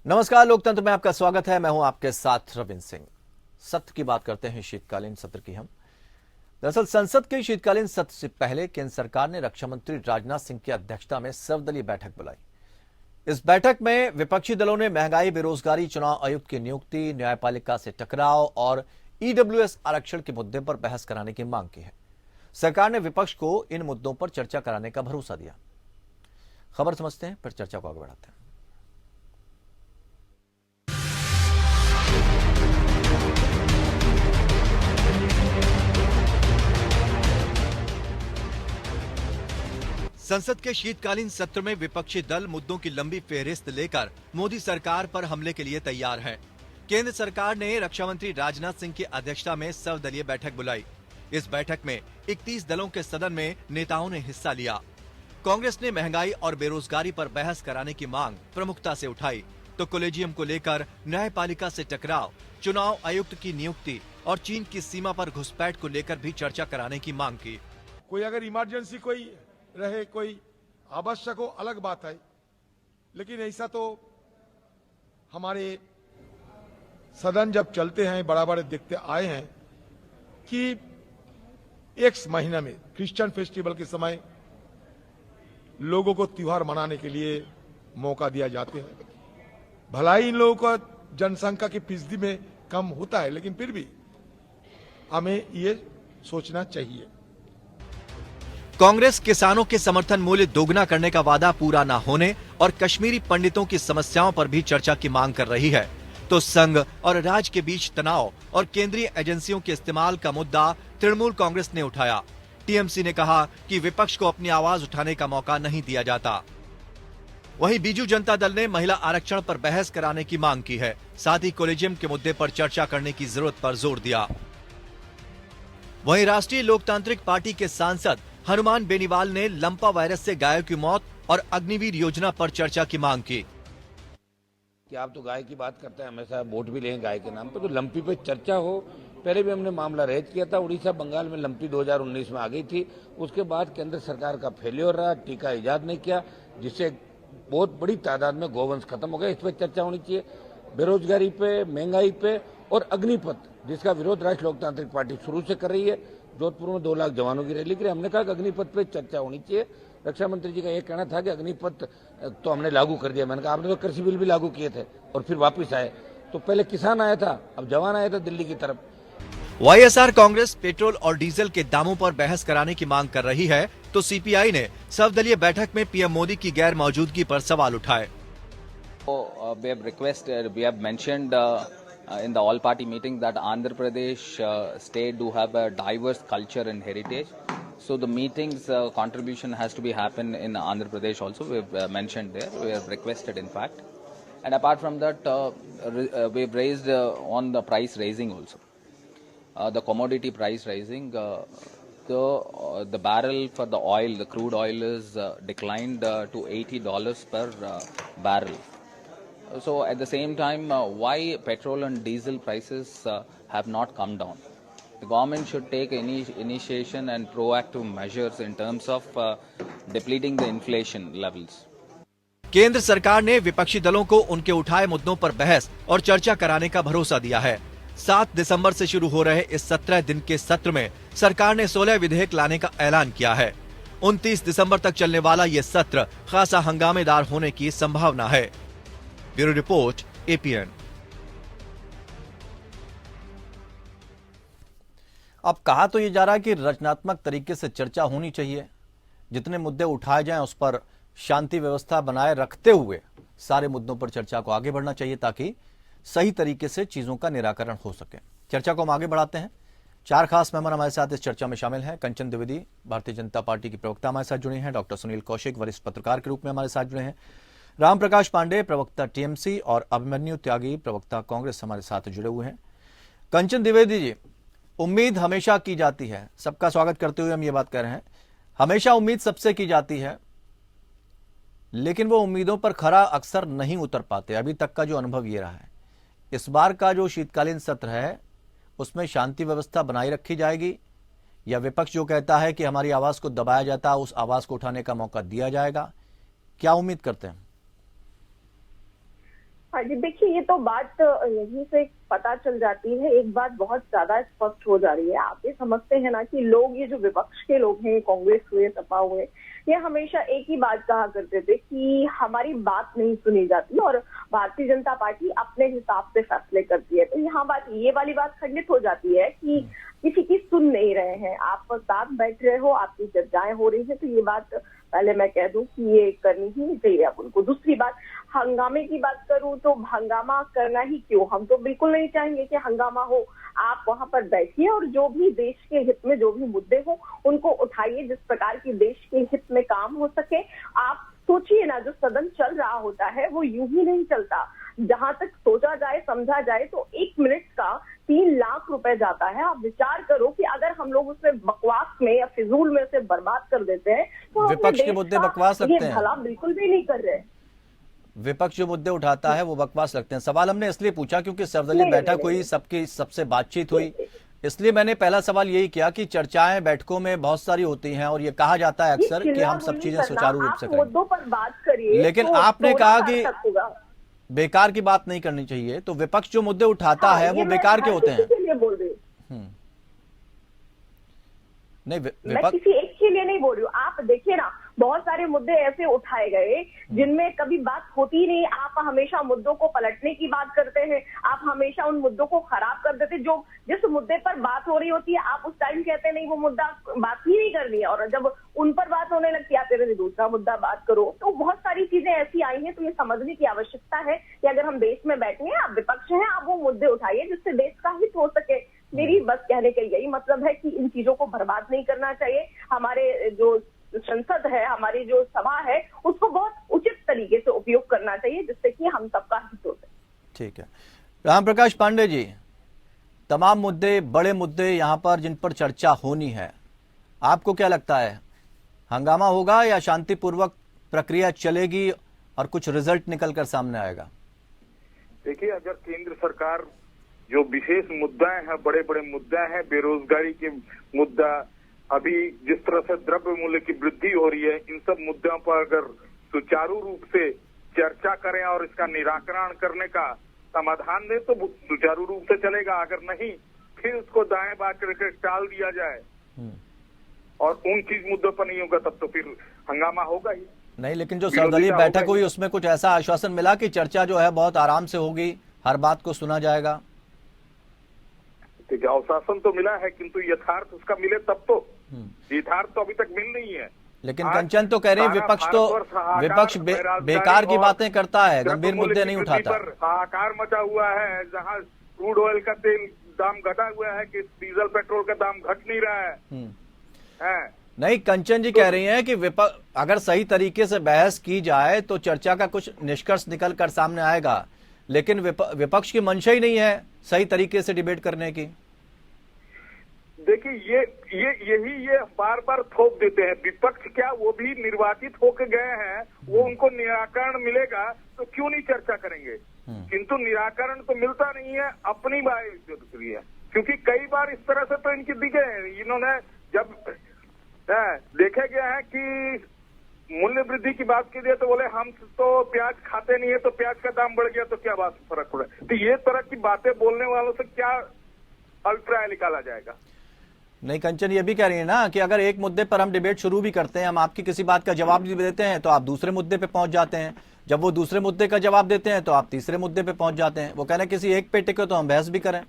नमस्कार, लोकतंत्र में आपका स्वागत है। मैं हूं आपके साथ रविंद्र सिंह। सत्र की बात करते हैं, शीतकालीन सत्र की। हम दरअसल संसद के शीतकालीन सत्र से पहले केंद्र सरकार ने रक्षा मंत्री राजनाथ सिंह की अध्यक्षता में सर्वदलीय बैठक बुलाई। इस बैठक में विपक्षी दलों ने महंगाई, बेरोजगारी, चुनाव आयुक्त की नियुक्ति, न्यायपालिका से टकराव और ईडब्ल्यूएस आरक्षण के मुद्दे पर बहस कराने की मांग की है। सरकार ने विपक्ष को इन मुद्दों पर चर्चा कराने का भरोसा दिया। खबर समझते हैं, फिर चर्चा को आगे बढ़ाते हैं। संसद के शीतकालीन सत्र में विपक्षी दल मुद्दों की लंबी फेहरिस्त लेकर मोदी सरकार पर हमले के लिए तैयार है। केंद्र सरकार ने रक्षा मंत्री राजनाथ सिंह की अध्यक्षता में सर्वदलीय बैठक बुलाई। इस बैठक में 31 दलों के सदन में नेताओं ने हिस्सा लिया। कांग्रेस ने महंगाई और बेरोजगारी पर बहस कराने की मांग प्रमुखता से उठाई, तो कोलेजियम को लेकर न्यायपालिका से टकराव, चुनाव आयुक्त की नियुक्ति और चीन की सीमा पर घुसपैठ को लेकर भी चर्चा कराने की मांग की। कोई अगर इमरजेंसी कोई रहे, कोई आवश्यक हो, अलग बात है, लेकिन ऐसा तो हमारे सदन जब चलते हैं बड़ा बड़े देखते आए हैं कि एक महीना में क्रिश्चियन फेस्टिवल के समय लोगों को त्योहार मनाने के लिए मौका दिया जाते हैं। भला ही इन लोगों का जनसंख्या की फीसदी में कम होता है, लेकिन फिर भी हमें ये सोचना चाहिए। कांग्रेस किसानों के समर्थन मूल्य दोगुना करने का वादा पूरा न होने और कश्मीरी पंडितों की समस्याओं पर भी चर्चा की मांग कर रही है, तो संघ और राज्य के बीच तनाव और केंद्रीय एजेंसियों के इस्तेमाल का मुद्दा तृणमूल कांग्रेस ने उठाया। टीएमसी ने कहा कि विपक्ष को अपनी आवाज उठाने का मौका नहीं दिया जाता। वहीं बीजू जनता दल ने महिला आरक्षण पर बहस कराने की मांग की है, साथ ही कोलेजियम के मुद्दे पर चर्चा करने की जरूरत पर जोर दिया। वहीं राष्ट्रीय लोकतांत्रिक पार्टी के सांसद हनुमान बेनीवाल ने लंपा वायरस से गायों की मौत और अग्निवीर योजना पर चर्चा की मांग की। कि आप तो गाय की बात करते हैं, हमेशा वोट भी लेंगे गाय के नाम पे, तो लंपी पे चर्चा हो। पहले भी हमने मामला रेज किया था, उड़ीसा बंगाल में लंपी 2019 में आ गई थी। उसके बाद केंद्र सरकार का फेल्योर रहा, टीका इजाद नहीं किया, जिससे बहुत बड़ी तादाद में गोवंश खत्म हो गया। इस पर चर्चा होनी चाहिए। बेरोजगारी पे, महंगाई पे और अग्निपथ, जिसका विरोध राष्ट्रीय लोकतांत्रिक पार्टी शुरू से कर रही है। जोधपुर में 2 लाख जवानों की रैली करी। हमने कहा कि अग्निपथ पे चर्चा होनी चाहिए। रक्षा मंत्री जी का ये कहना था कि अग्निपथ तो हमने लागू कर दिया। मैंने कहा आपने तो कृषि बिल भी लागू किए थे और फिर वापस आए। तो पहले किसान आया था, अब जवान आया था दिल्ली की तरफ। वाईएसआर कांग्रेस पेट्रोल और डीजल के दामों पर बहस कराने की मांग कर रही है, तो सीपीआई ने सर्वदलीय बैठक में पीएम मोदी की गैर मौजूदगी पर सवाल उठाए। In the all-party meeting that Andhra Pradesh state do have a diverse culture and heritage. So the meeting's contribution has to be happen in Andhra Pradesh also. We've mentioned there. We have requested, in fact. And apart from that, we've raised on the price raising also. The commodity price raising. The barrel for the oil, the crude oil is declined to $80 per barrel. So at the same time, why petrol and diesel prices have not come down? The government should take any initiation and proactive measures in terms of depleting the inflation levels. केंद्र सरकार ने विपक्षी दलों को उनके उठाए मुद्दों पर बहस और चर्चा कराने का भरोसा दिया है। 7 दिसंबर से शुरू हो रहे इस 17 दिन के सत्र में सरकार ने 16 विधेयक लाने का ऐलान किया है। 29 दिसंबर तक चलने वाला ये सत्र खासा हंगामेदार होने की संभावना है। Bureau report, APN. अब कहा तो ये जा रहा है कि रचनात्मक तरीके से चर्चा होनी चाहिए। जितने मुद्दे उठाए जाएं उस पर शांति व्यवस्था बनाए रखते हुए सारे मुद्दों पर चर्चा को आगे बढ़ना चाहिए, ताकि सही तरीके से चीजों का निराकरण हो सके। चर्चा को हम आगे बढ़ाते हैं। 4 खास मेहमान हमारे साथ इस चर्चा में शामिल हैं। कंचन द्विवेदी, भारतीय जनता पार्टी की प्रवक्ता, हमारे साथ जुड़े हैं। डॉक्टर सुनील कौशिक, वरिष्ठ पत्रकार के रूप में हमारे साथ जुड़े हैं। राम प्रकाश पांडे, प्रवक्ता टीएमसी, और अभिमन्यु त्यागी, प्रवक्ता कांग्रेस, हमारे साथ जुड़े हुए हैं। कंचन द्विवेदी जी, उम्मीद हमेशा की जाती है, सबका स्वागत करते हुए हम ये बात कह रहे हैं, हमेशा उम्मीद सबसे की जाती है, लेकिन वो उम्मीदों पर खरा अक्सर नहीं उतर पाते। अभी तक का जो अनुभव ये रहा है, इस बार का जो शीतकालीन सत्र है उसमें शांति व्यवस्था बनाई रखी जाएगी, या विपक्ष जो कहता है कि हमारी आवाज को दबाया जाता है, उस आवाज को उठाने का मौका दिया जाएगा? क्या उम्मीद करते हैं? हाँ जी, देखिए ये तो बात यहीं से पता चल जाती है। एक बात बहुत ज्यादा स्पष्ट हो जा रही है। आप ये समझते हैं ना कि लोग, ये जो विपक्ष के लोग हैं, कांग्रेस हुए, सपा हुए, ये हमेशा एक ही बात कहा करते थे कि हमारी बात नहीं सुनी जाती और भारतीय जनता पार्टी अपने हिसाब से फैसले करती है। तो यहाँ बात, ये वाली बात खंडित हो जाती है कि किसी की सुन नहीं रहे हैं। आप साथ बैठ रहे हो, आपकी चर्चाएं हो रही है, तो ये बात पहले मैं कह दूं कि ये करनी ही नहीं चाहिए आप उनको। दूसरी बात, हंगामे की बात करूं तो हंगामा करना ही क्यों, हम तो बिल्कुल नहीं चाहेंगे कि हंगामा हो। आप वहां पर बैठिए और जो भी देश के हित में जो भी मुद्दे हो उनको उठाइए, जिस प्रकार की देश के हित में काम हो सके। आप सोचिए ना, जो सदन चल रहा होता है वो यूं ही नहीं चलता। जहां तक सोचा जाए, समझा जाए तो 1 मिनट का 3 लाख रुपए जाता है। आप विचार करो कि अगर हम लोग उसमें बकवास में या फिजूल में से बर्बाद कर देते हैं तो हम अपने विपक्ष के देश मुद्दे का बकवास लगते ये हैं। भला बिल्कुल भी नहीं कर रहे। विपक्ष जो मुद्दे उठाता है वो बकवास लगते हैं। सवाल हमने इसलिए पूछा क्योंकि सर्वदलीय नहीं, बैठक नहीं, हुई, नहीं। सबकी सबसे बातचीत हुई, इसलिए मैंने पहला सवाल यही किया कि चर्चाएं बैठकों में बहुत सारी होती हैं और ये कहा जाता है ये अक्सर कि हम सब चिल्ला-बोली चीजें करना, सुचारू रूप आप से करेंगे। मुद्दों पर बात करिए। लेकिन तो आपने थोड़ा कहा सार्थक कि होगा। बेकार की बात नहीं करनी चाहिए, तो विपक्ष जो मुद्दे उठाता हाँ, है ये वो मैं बेकार के हर होते किसी हैं। के लिए बोल रही हूँ। नहीं, मैं विपक्ष किसी एक के लिए नहीं बोल रही हूँ। आप देखिए ना, बहुत सारे मुद्दे ऐसे उठाए गए जिनमें कभी बात होती ही नहीं। आप हमेशा मुद्दों को पलटने की बात करते हैं, आप हमेशा उन मुद्दों को खराब कर देते। जो जिस मुद्दे पर बात हो रही होती है आप उस टाइम कहते नहीं वो मुद्दा बात ही नहीं करनी है, और जब उन पर बात होने लगती है आप कहते दूसरा मुद्दा बात करो। तो बहुत सारी चीजें ऐसी आई हैं, तो ये समझने की आवश्यकता है कि अगर हम देश में बैठे हैं, आप विपक्ष हैं, आप वो मुद्दे उठाइए जिससे देश का हित हो सके। मेरी बस कहने का यही मतलब है कि इन चीजों को बर्बाद नहीं करना चाहिए। हमारे जो संसद है, हमारी जो सभा है, उसको बहुत उचित तरीके से उपयोग करना चाहिए जिससे कि हम सबका हित हो सके। ठीक है। राम प्रकाश पांडे जी, तमाम मुद्दे, बड़े मुद्दे यहाँ पर जिन पर चर्चा होनी है, आपको क्या लगता है, हंगामा होगा या शांतिपूर्वक प्रक्रिया चलेगी और कुछ रिजल्ट निकल कर सामने आएगा? देखिए, अगर केंद्र सरकार जो विशेष मुद्दाएं हैं, बड़े बड़े मुद्दे हैं, बेरोजगारी के मुद्दा, अभी जिस तरह से द्रव्य मूल्य की वृद्धि हो रही है, इन सब मुद्दों पर अगर सुचारू रूप से चर्चा करें और इसका निराकरण करने का समाधान दें तो सुचारू रूप से चलेगा। अगर नहीं, फिर उसको दाएं बाएं करके टाल दिया जाए और उन चीज मुद्दों पर नहीं होगा, तब तो फिर हंगामा होगा ही नहीं। लेकिन जो सर्वदलीय बैठक हुई उसमें कुछ ऐसा आश्वासन मिला कि चर्चा जो है बहुत आराम से होगी, हर बात को सुना जाएगा? ठीक है, आश्वासन तो मिला है, किंतु यथार्थ उसका मिले तब तो। यथार्थ तो अभी तक मिल नहीं है। लेकिन कंचन तो कह रहे हैं विपक्ष बेकार की बातें करता है, गंभीर मुद्दे नहीं उठाता। हाहाकार मचा हुआ है, जहां क्रूड ऑयल का तेल दाम घटा हुआ है कि डीजल पेट्रोल का दाम घट नहीं रहा है। नहीं, कंचन जी कह रही हैं कि अगर सही तरीके से बहस की जाए तो चर्चा का कुछ निष्कर्ष निकल कर सामने आएगा, लेकिन विपक्ष की मंशा ही नहीं है सही तरीके से डिबेट करने की। देखिए, ये बार बार थोप देते हैं। विपक्ष क्या, वो भी निर्वाचित होकर गए हैं, वो उनको निराकरण मिलेगा तो क्यों नहीं चर्चा करेंगे, किंतु निराकरण तो मिलता नहीं है। अपनी बात दूसरी है, क्योंकि कई बार इस तरह से तो इनके दिखे हैं। इन्होंने जब देखे गया है कि मूल्य वृद्धि की बात की जाए तो बोले हम तो प्याज खाते नहीं है, तो प्याज का दाम बढ़ गया तो क्या बात फर्क पड़ा। तो ये तरह की बातें बोलने वालों से क्या अभिप्राय निकाला जाएगा? नहीं, कंचन ये भी कह रही है ना कि अगर एक मुद्दे पर हम डिबेट शुरू भी करते हैं, हम आपकी किसी बात का जवाब भी देते हैं तो आप दूसरे मुद्दे पे पहुंच जाते हैं, जब वो दूसरे मुद्दे का जवाब देते हैं तो आप तीसरे मुद्दे पे पहुंच जाते हैं। वो कह रहे हैं किसी एक पे टिके तो हम बहस भी करें।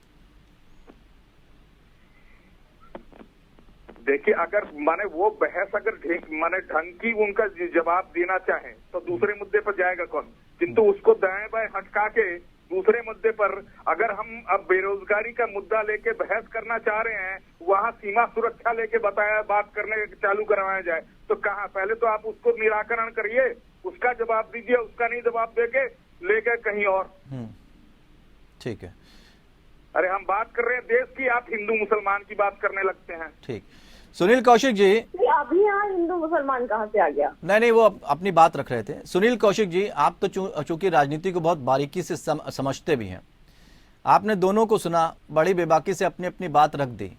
देखिए, अगर माने वो बहस अगर माने ढंग की उनका जवाब देना चाहे तो दूसरे मुद्दे पर जाएगा कौन, किंतु उसको दाएं बाएं हटका के दूसरे मुद्दे पर अगर हम अब बेरोजगारी का मुद्दा लेके बहस करना चाह रहे हैं, वहां सीमा सुरक्षा लेके बात करने चालू करवाया जाए तो कहाँ? पहले तो आप उसको निराकरण करिए, उसका जवाब दीजिए, उसका नहीं जवाब देके लेके कहीं और। ठीक है। अरे हम बात कर रहे हैं देश की, आप हिंदू मुसलमान की बात करने लगते हैं। ठीक। सुनील कौशिक जी, अभी यहाँ हिंदू मुसलमान कहाँ से आ गया? नहीं, वो अपनी बात रख रहे थे। सुनील कौशिक जी, आप तो चूंकि राजनीति को बहुत बारीकी से समझते भी हैं, आपने दोनों को सुना, बड़ी बेबाकी से अपनी अपनी बात रख दी,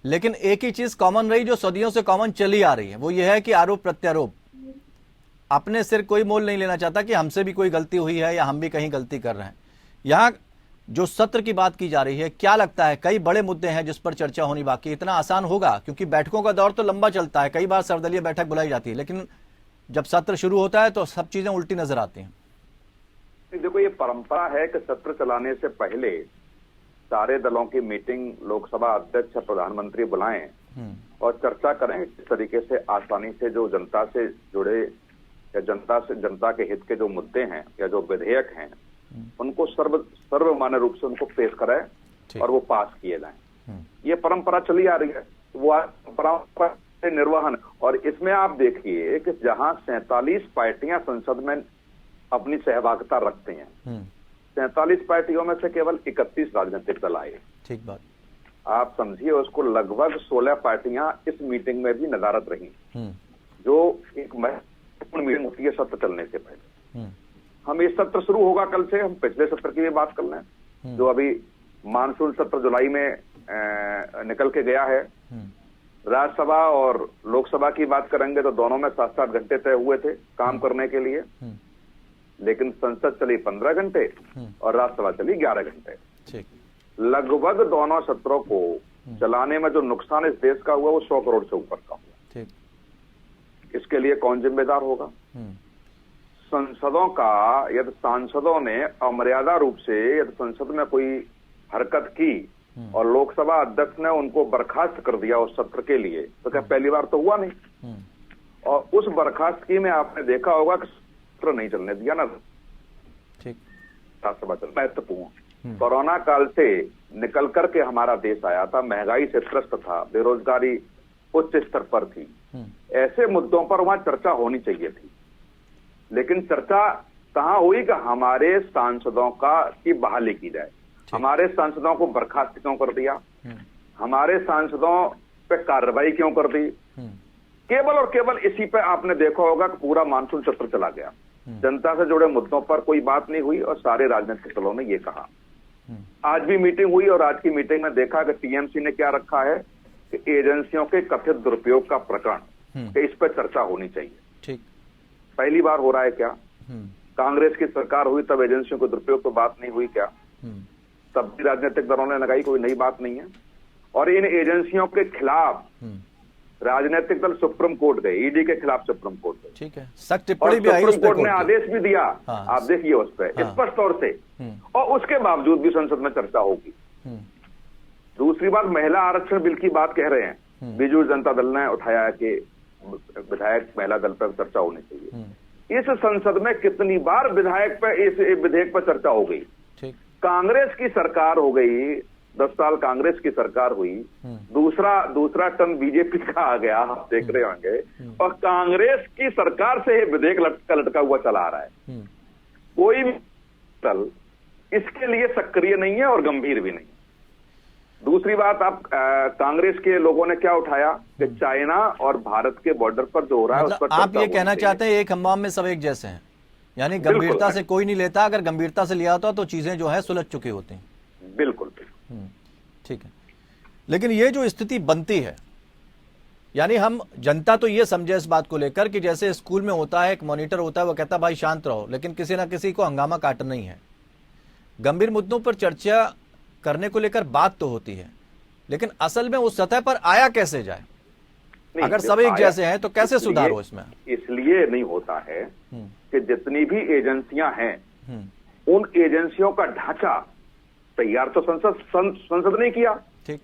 लेकिन एक ही चीज कॉमन रही जो सदियों से कॉमन चली आ रही है, वो ये है कि आरोप प्रत्यारोप। अपने सिर कोई मोल नहीं लेना चाहता कि हमसे भी कोई गलती हुई है या हम भी कहीं गलती कर रहे हैं। यहाँ जो सत्र की बात की जा रही है, क्या लगता है कई बड़े मुद्दे हैं जिस पर चर्चा होनी बाकी है। इतना आसान होगा? क्योंकि बैठकों का दौर तो लंबा चलता है, कई बार सर्वदलीय बैठक बुलाई जाती है, लेकिन जब सत्र शुरू होता है तो सब चीजें उल्टी नजर आती हैं। देखो, ये परंपरा है कि सत्र चलाने से पहले सारे दलों की मीटिंग लोकसभा अध्यक्ष प्रधानमंत्री बुलाएं और चर्चा करें किस तरीके से आसानी से जो जनता से जुड़े या जनता के हित के जो मुद्दे हैं या जो विधेयक हैं उनको सर्वमान्य रूप से उनको पेश कराएं और वो पास किए जाएं। ये परंपरा चली आ रही है, वो परंपरा से निर्वहन। और इसमें आप देखिए कि जहां 47 पार्टियां संसद में अपनी सहभागिता रखती हैं, 47 पार्टियों में से केवल 31 राजनीतिक दल आए। ठीक बात। आप समझिए, उसको लगभग 16 पार्टियां इस मीटिंग में भी नदारत रही, जो एक महत्वपूर्ण मीटिंग होती है सत्र चलने से पहले। हम ये सत्र शुरू होगा कल से, हम पिछले सत्र की भी बात कर लें जो अभी मानसून सत्र जुलाई में निकल के गया है। राज्यसभा और लोकसभा की बात करेंगे तो दोनों में 7-7 घंटे तय हुए थे काम करने के लिए, लेकिन संसद चली 15 घंटे और राज्यसभा चली 11 घंटे। लगभग दोनों सत्रों को चलाने में जो नुकसान इस देश का हुआ वो 100 करोड़ से ऊपर का हुआ। इसके लिए कौन जिम्मेदार होगा? संसदों का, यदि सांसदों ने अमर्यादा रूप से यदि संसद में कोई हरकत की और लोकसभा अध्यक्ष ने उनको बर्खास्त कर दिया उस सत्र के लिए, तो क्या पहली बार तो हुआ नहीं। और उस बर्खास्तगी में आपने देखा होगा कि सत्र नहीं चलने दिया ना, राज्यसभा चल। महत्वपूर्ण कोरोना काल से निकल करके हमारा देश आया था, महंगाई से त्रस्त था, बेरोजगारी उच्च स्तर पर थी। ऐसे मुद्दों पर वहां चर्चा होनी चाहिए थी, लेकिन चर्चा कहां हुई कि हमारे सांसदों की बहाली की जाए। हमारे सांसदों को बर्खास्त क्यों कर दिया, हमारे सांसदों पे कार्रवाई क्यों कर दी। केवल और केवल इसी पे आपने देखा होगा कि पूरा मानसून सत्र चला गया, जनता से जुड़े मुद्दों पर कोई बात नहीं हुई और सारे राजनीतिक दलों ने ये कहा। आज भी मीटिंग हुई और आज की मीटिंग में देखा कि टीएमसी ने क्या रखा है कि एजेंसियों के कथित दुरुपयोग का प्रकरण, कि इस पर चर्चा होनी चाहिए। ठीक, पहली बार हो रहा है क्या? कांग्रेस की सरकार हुई तब एजेंसियों के दुरुपयोग तो बात नहीं हुई क्या? तब भी राजनीतिक दलों ने लगाई, कोई नई बात नहीं है। और इन एजेंसियों के खिलाफ राजनीतिक दल सुप्रीम कोर्ट गए, ईडी के खिलाफ सुप्रीम कोर्ट गए। ठीक है, सख्त टिप्पणी भी आई, सुप्रीम कोर्ट ने आदेश भी दिया। हाँ, आप देखिए उस पर स्पष्ट तौर से, और उसके बावजूद भी संसद में चर्चा होगी। दूसरी बात, महिला आरक्षण बिल की बात कह रहे हैं, बीजू जनता दल ने उठाया कि विधायक महिला दल पर चर्चा होनी चाहिए। इस संसद में कितनी बार विधायक पर, इस विधेयक पर चर्चा हो गई। कांग्रेस की सरकार हो गई, 10 साल कांग्रेस की सरकार हुई, दूसरा टर्म बीजेपी का आ गया, आप देख रहे होंगे, और कांग्रेस की सरकार से ये विधेयक लटका हुआ चला आ रहा है। कोई भी दल इसके लिए सक्रिय नहीं है और गंभीर भी नहीं। दूसरी बात, आप कांग्रेस के लोगों ने क्या उठाया कि चाइना और भारत के बॉर्डर पर जो हो रहा है उस पर आप ये कहना चाहते हैं एक हमाम में सब एक जैसे हैं, यानी गंभीरता से कोई नहीं लेता, अगर गंभीरता से लिया होता तो चीजें जो है सुलझ चुकी होती हैं। बिल्कुल। ठीक है, लेकिन ये जो स्थिति बनती है, यानी हम जनता तो ये समझे इस बात को लेकर कि जैसे स्कूल में होता है एक मॉनिटर होता है, वो कहता है भाई शांत रहो, लेकिन किसी ना किसी को हंगामा काटना नहीं है। गंभीर मुद्दों पर चर्चा करने को लेकर बात तो होती है, लेकिन असल में उस सतह पर आया कैसे जाए? अगर सब एक जैसे हैं तो कैसे सुधार हो इसमें? इसलिए नहीं होता है कि जितनी भी एजेंसियां हैं उन एजेंसियों का ढांचा तैयार तो संसद ने किया। ठीक।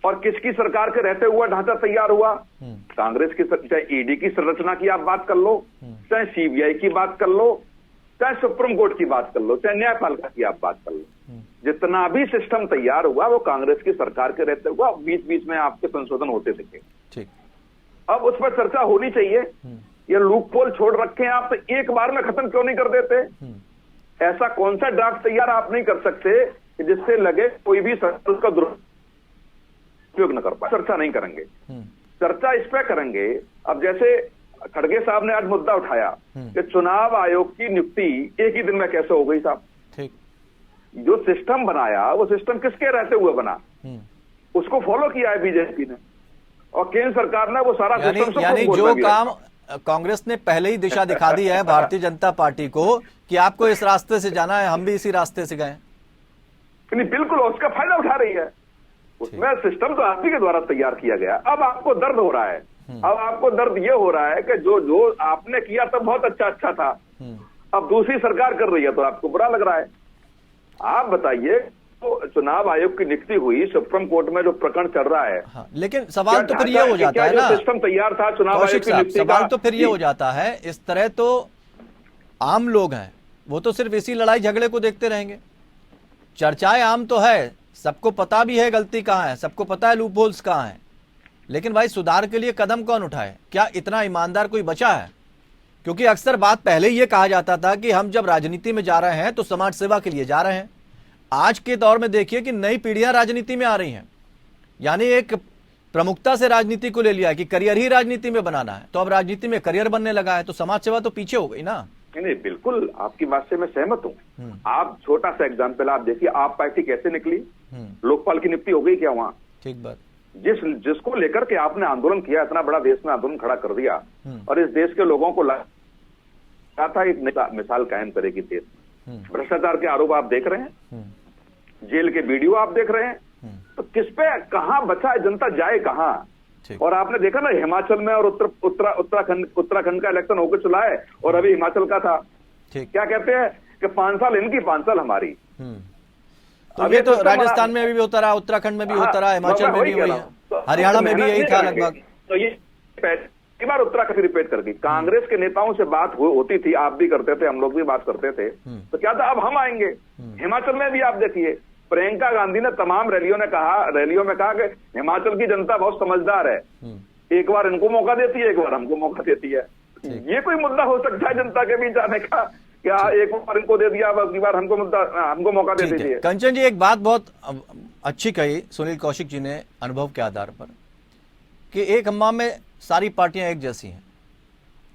और किसकी सरकार के रहते हुआ ढांचा तैयार हुआ? कांग्रेस की। चाहे ईडी की संरचना की आप बात कर लो, चाहे सीबीआई की बात कर लो, चाहे सुप्रीम कोर्ट की बात कर लो, चाहे न्यायपालिका की आप बात कर लो, जितना भी सिस्टम तैयार हुआ वो कांग्रेस की सरकार के रहते हुआ, बीच बीच में आपके संशोधन होते दिखे। ठीक। अब उस पर चर्चा होनी चाहिए। ये लूप पोल छोड़ रखे हैं आप, तो एक बार में खत्म क्यों नहीं कर देते? ऐसा कौन सा ड्राफ्ट तैयार आप नहीं कर सकते कि जिससे लगे कोई भी संसद का दुरुपयोग न कर पाए? चर्चा नहीं करेंगे, चर्चा इस पर करेंगे। अब जैसे खड़गे साहब ने आज मुद्दा उठाया कि चुनाव आयोग की नियुक्ति एक ही दिन में कैसे हो गई साहब? ठीक। जो सिस्टम बनाया वो सिस्टम किसके रहते हुए बना? उसको फॉलो किया है बीजेपी ने, और केंद्र सरकार ने वो सारा सिस्टम यानी जो काम कांग्रेस ने पहले ही दिशा दिखा दी है भारतीय जनता पार्टी को कि आपको इस रास्ते से जाना है, हम भी इसी रास्ते से गए। नहीं, बिल्कुल उसका फायदा उठा रही है। उसमें सिस्टम तो आप ही के द्वारा तैयार किया गया। अब आपको दर्द हो रहा है, अब आपको दर्द ये हो रहा है कि जो आपने किया तब बहुत अच्छा था, अब दूसरी सरकार कर रही है तो आपको बुरा लग रहा है। आप बताइए, तो चुनाव आयोग की नियुक्ति हुई, सुप्रीम कोर्ट में जो प्रकरण चल रहा है। हाँ, लेकिन सवाल तो फिर ये हो जाता है ना, सिस्टम तैयार था चुनाव आयोग की नियुक्ति का, सवाल तो फिर ये हो जाता है, इस तरह तो आम लोग हैं, वो तो सिर्फ इसी लड़ाई झगड़े को देखते रहेंगे। चर्चाएं आम तो है, सबको पता भी है गलती कहाँ है, सबको पता है लूप होल्स कहाँ है, लेकिन भाई सुधार के लिए कदम कौन उठाए? क्या इतना ईमानदार कोई बचा है? क्योंकि अक्सर बात पहले ये कहा जाता था कि हम जब राजनीति में जा रहे हैं तो समाज सेवा के लिए जा रहे हैं। आज के दौर में देखिए कि नई पीढ़ियां राजनीति में आ रही हैं, यानी एक प्रमुखता से राजनीति को ले लिया है कि करियर ही राजनीति में बनाना है, तो अब राजनीति में करियर बनने लगा है, तो समाज सेवा तो पीछे हो गई ना। नहीं, बिल्कुल आपकी बात से मैं सहमत हूँ। आप छोटा सा एग्जाम्पल आप देखिए, आप पार्टी कैसे निकली, लोकपाल की नियुक्ति हो गई क्या वहाँ? ठीक बात। जिसको लेकर के आपने आंदोलन किया, इतना बड़ा देश में आंदोलन खड़ा कर दिया और इस देश के लोगों को लगा था एक मिसाल कायम करेगी देश। भ्रष्टाचार के आरोप आप देख रहे हैं, जेल के वीडियो आप देख रहे हैं, तो किस पे कहां बचा है, जनता जाए कहां? और आपने देखा ना हिमाचल में और उत्तराखंड का इलेक्शन होकर चला है और अभी हिमाचल का था, क्या कहते हैं कि 5 साल इनकी 5 साल हमारी। तो ये तो राजस्थान में भी होता रहा, उत्तराखंड में भी होता रहा, हिमाचल में भी वही है, हरियाणा में भी यही था लगभग। तो ये पहली बार उत्तराखंड रिपीट कर दी। कांग्रेस के नेताओं से बात होती थी, आप भी करते थे, हम लोग भी बात करते थे, तो क्या था, अब हम आएंगे। हिमाचल में भी आप देखिए, प्रियंका गांधी ने तमाम रैलियों में कहा कि हिमाचल की जनता बहुत समझदार है, एक बार इनको मौका देती है, एक बार हमको मौका देती है। ये कोई मुद्दा हो सकता है जनता के बीच आने का? क्या एक बार इनको दे दिया, अब अगली बार हमको मौका दे दीजिए। कंचन जी, एक बात बहुत अच्छी कही सुनील कौशिक जी ने अनुभव के आधार पर, कि एक हम्मा में सारी पार्टियां एक जैसी हैं।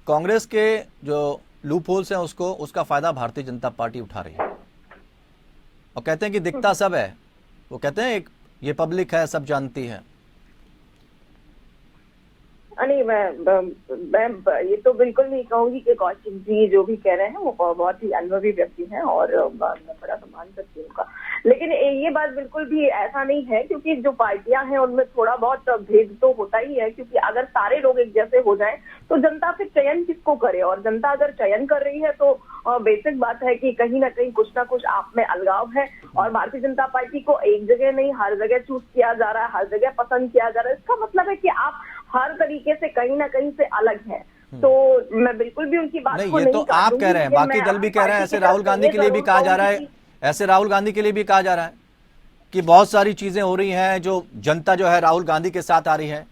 कांग्रेस के जो लूप होल्स हैं उसका फायदा भारतीय जनता पार्टी उठा रही है और कहते हैं कि दिखता सब है, वो कहते हैं ये पब्लिक है, सब जानती है। नहीं, मैं ये तो बिल्कुल नहीं कहूंगी कि कौशिक जी जो भी कह रहे हैं वो बहुत ही अनुभवी व्यक्ति हैं और मैं बड़ा सम्मान करती हूँ उनका, लेकिन ये बात बिल्कुल भी ऐसा नहीं है, क्योंकि जो पार्टियां हैं उनमें थोड़ा बहुत भेद तो होता ही है, क्योंकि अगर सारे लोग एक जैसे हो जाएं तो जनता फिर चयन किसको करे, और जनता अगर चयन कर रही है तो बेसिक बात है कि कहीं ना कहीं कुछ ना कुछ आप में अलगाव है, और भारतीय जनता पार्टी को एक जगह नहीं हर जगह चूज किया जा रहा है, हर जगह पसंद किया जा रहा है। इसका मतलब है कि आप हर तरीके से कहीं ना कहीं से अलग हैं। तो मैं बिल्कुल भी उनकी बात को नहीं, ये तो आप कह रहे हैं, बाकी दल भी कह रहे हैं, ऐसे राहुल गांधी के लिए भी कहा जा रहा है, ऐसे राहुल गांधी के लिए भी कहा जा रहा है कि बहुत सारी चीजें हो रही हैं जो जनता जो है राहुल गांधी के साथ आ रही है।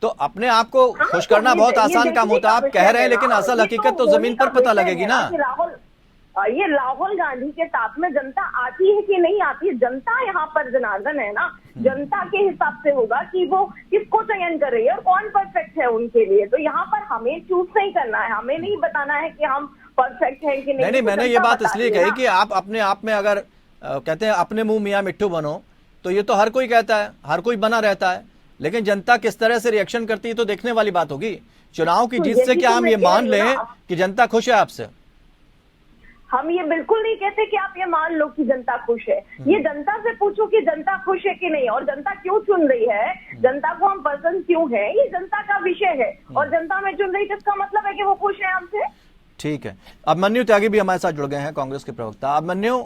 तो अपने आप को खुश करना बहुत आसान काम होता है, आप कह रहे हैं, लेकिन असल हकीकत तो जमीन पर पता लगेगी ना। ये राहुल गांधी के साथ में जनता आती है कि नहीं आती है, जनता यहाँ पर जनार्दन है ना, जनता के हिसाब से होगा कि वो किसको चयन कर रही है और कौन परफेक्ट है उनके लिए। तो यहाँ पर हमें चूज नहीं करना है, हमें नहीं बताना है कि हम परफेक्ट हैं कि नहीं। मैंने ये बात इसलिए कही कि आप अपने आप में अगर कहते हैं अपने मुंह मियां मिट्ठू बनो, तो ये तो हर कोई कहता है, हर कोई बना रहता है, लेकिन जनता किस तरह से रिएक्शन करती है तो देखने वाली बात होगी। चुनाव की जीत से क्या हम ये मान लें कि जनता खुश है आपसे? हम ये बिल्कुल नहीं कहते कि आप ये मान लो कि जनता खुश है। ये जनता से पूछो कि जनता खुश है कि नहीं, और जनता क्यों चुन रही है, जनता को हम पसंद क्यों है, ये जनता का विषय है। और जनता में चुन रही, जिसका मतलब है कि वो खुश है हमसे। ठीक है, अभिमन्यु त्यागी भी हमारे साथ जुड़ गए हैं, कांग्रेस के प्रवक्ता। अभिमन्यु,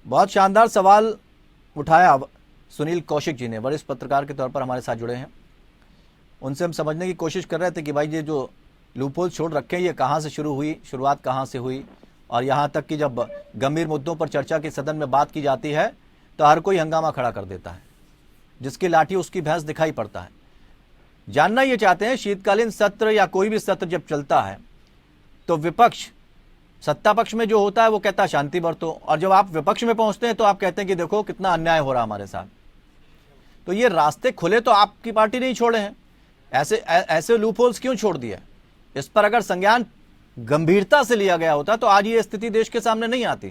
बहुत शानदार सवाल उठाया सुनील कौशिक जी ने, वरिष्ठ पत्रकार के तौर पर हमारे साथ जुड़े हैं। उनसे हम समझने की कोशिश कर रहे थे कि भाई ये जो लूपहोल छोड़ रखे हैं ये कहाँ से शुरू हुई, शुरुआत कहाँ से हुई, और यहाँ तक कि जब गंभीर मुद्दों पर चर्चा की सदन में बात की जाती है तो हर कोई हंगामा खड़ा कर देता है, जिसकी लाठी उसकी भैंस दिखाई पड़ता है। जानना ये चाहते हैं, शीतकालीन सत्र या कोई भी सत्र जब चलता है तो विपक्ष सत्ता पक्ष में जो होता है वो कहता है शांति बरतो, और जब आप विपक्ष में पहुंचते हैं तो आप कहते हैं कि देखो कितना अन्याय हो रहा हमारे साथ। तो ये रास्ते खुले तो आपकी पार्टी नहीं छोड़े हैं, ऐसे लूपहोल्स क्यों छोड़ दिए? इस पर अगर संज्ञान गंभीरता से लिया गया होता तो आज ये स्थिति देश के सामने नहीं आती।